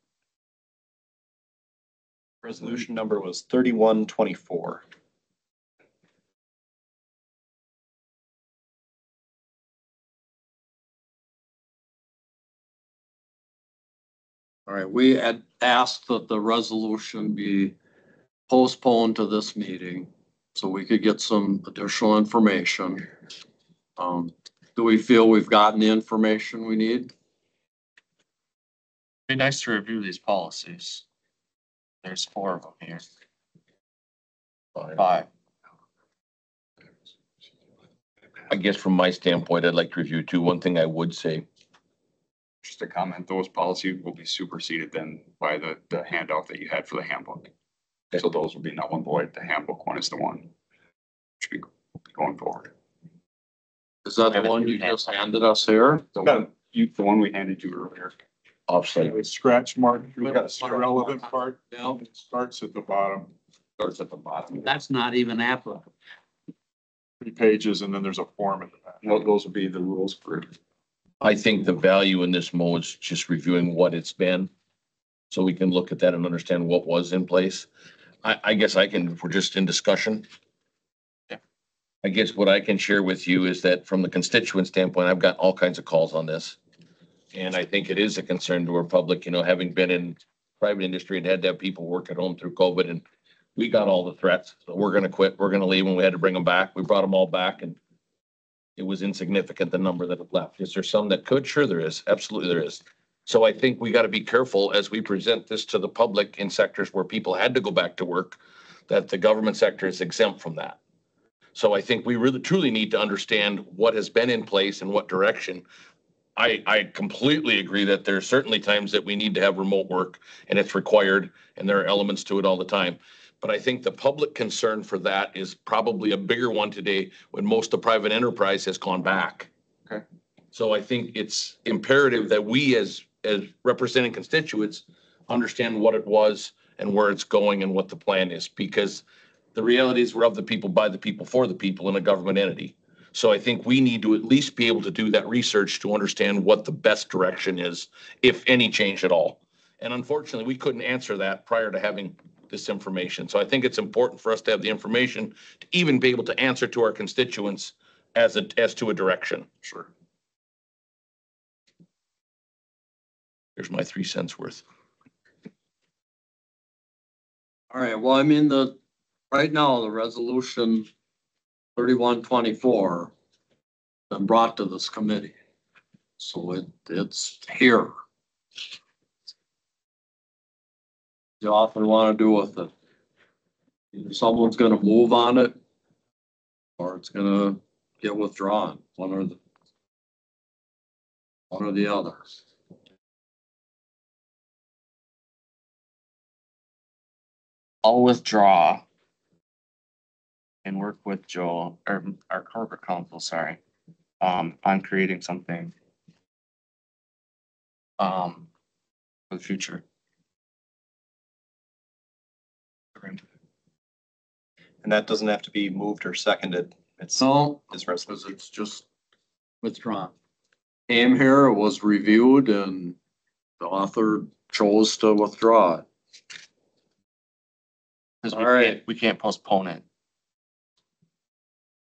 Resolution number was 3124. all right, we had asked that the resolution be postponed to this meeting so we could get some additional information. Do we feel we've gotten the information we need? Be nice to review these policies. There's 4 of them here. 5. I guess from my standpoint, I'd like to review too. One thing I would say, Just a comment, those policies will be superseded then by the handout that you had for the handbook. So those will be null and void. The handbook one is the one. Should be going forward. Is that the one you just handed us here? The one we handed you earlier. offsite. With scratch mark, we got the relevant part. Yeah. It starts at the bottom, Starts at the bottom. That's not even applicable. 3 pages, and then there's a form at the back. Those will be the rules for. I think the value in this, Mo, is just reviewing what it's been. So we can look at that and understand what was in place. I guess I can, if we're just in discussion. Yeah. I guess what I can share with you is that from the constituent standpoint, I've got all kinds of calls on this. And I think it is a concern to our public, you know, having been in private industry and had to have people work at home through COVID, and we got all the threats. So we're gonna quit, we're gonna leave, and we had to bring them back. We brought them all back, and it was insignificant, the number that have left. Is there some that could? Sure there is. Absolutely there is. So I think we got to be careful as we present this to the public in sectors where people had to go back to work, that the government sector is exempt from that. So I think we really truly need to understand what has been in place and what direction. I completely agree that there are certainly times that we need to have remote work and it's required, and there are elements to it all the time. But I think the public concern for that is probably a bigger one today when most of private enterprise has gone back. Okay. So I think it's imperative that we as representing constituents understand what it was and where it's going and what the plan is, because the reality is we're of the people, by the people, for the people in a government entity. So I think we need to at least be able to do that research to understand what the best direction is, if any change at all. And unfortunately, we couldn't answer that prior to having this information. So I think it's important for us to have the information to even be able to answer to our constituents as to a direction. Sure. There's my 3 cents worth. All right, well, I mean, right now, the resolution 3124 been brought to this committee. So it's here. The author want to do with it. Either someone's gonna move on it or it's gonna get withdrawn, one or the other. I'll withdraw and work with Joel, or our corporate counsel, sorry, on creating something for the future. And that doesn't have to be moved or seconded. It's So, his because resolution. it's just withdrawn. Came here, it was reviewed, and the author chose to withdraw it. Because All right. we can't postpone it.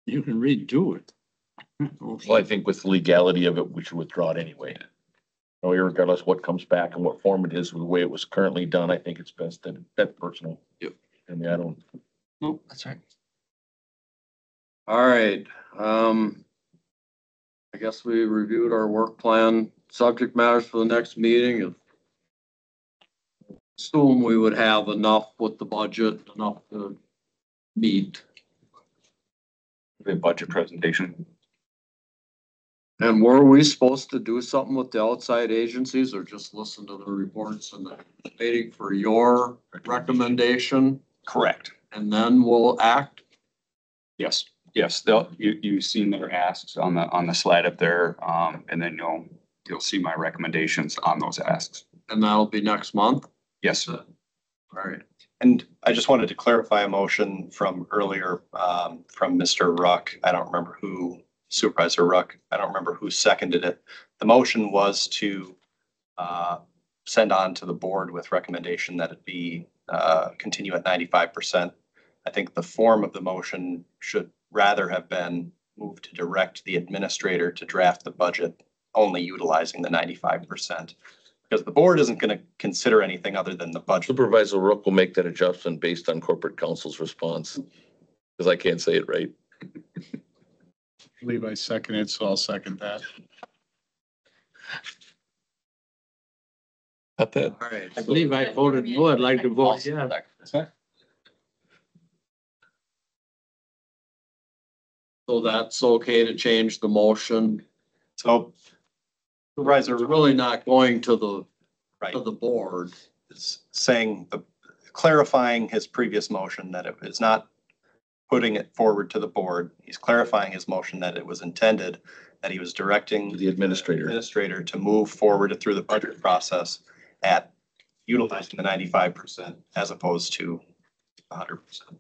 You can redo it. Well, I think with the legality of it, we should withdraw it anyway. No, regardless what comes back and what form it is, the way it was currently done, I think it's best that that's personal. Yep. I mean, I don't. No, that's right. All right, I guess we reviewed our work plan, subject matters for the next meeting. Assume we would have enough with the budget, enough to meet. The budget presentation. And were we supposed to do something with the outside agencies or just listen to the reports and waiting for your recommendation Correct. and then we'll act? Yes, yes, you've seen their asks on the slide up there, and then you'll see my recommendations on those asks. And that'll be next month? Yes. All right. And I just wanted to clarify a motion from earlier, from Mr. Ruck. I don't remember who, Supervisor Ruck, I don't remember who seconded it. The motion was to send on to the board with recommendation that it be continue at 95%. I think the form of the motion should rather have been moved to direct the administrator to draft the budget only utilizing the 95%. Because the board isn't going to consider anything other than the budget. Supervisor Rook will make that adjustment based on corporate counsel's response. Because I can't say it right. I believe I second it, so I'll second that. Not that. All right. I believe I voted no. I'd like to vote yeah. So that's okay to change the motion. So Supervisor It's really not going to the Right. to the board. is saying, clarifying his previous motion that it is not putting it forward to the board. He's clarifying his motion that it was intended, that he was directing The administrator. to move forward through the budget process at utilizing the 95% as opposed to 100%.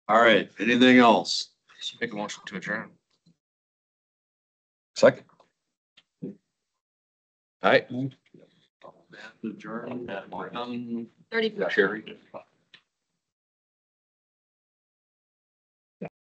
All right, anything else? Make a motion to adjourn. Second. All right. Adjourn at 1:30. Sherry.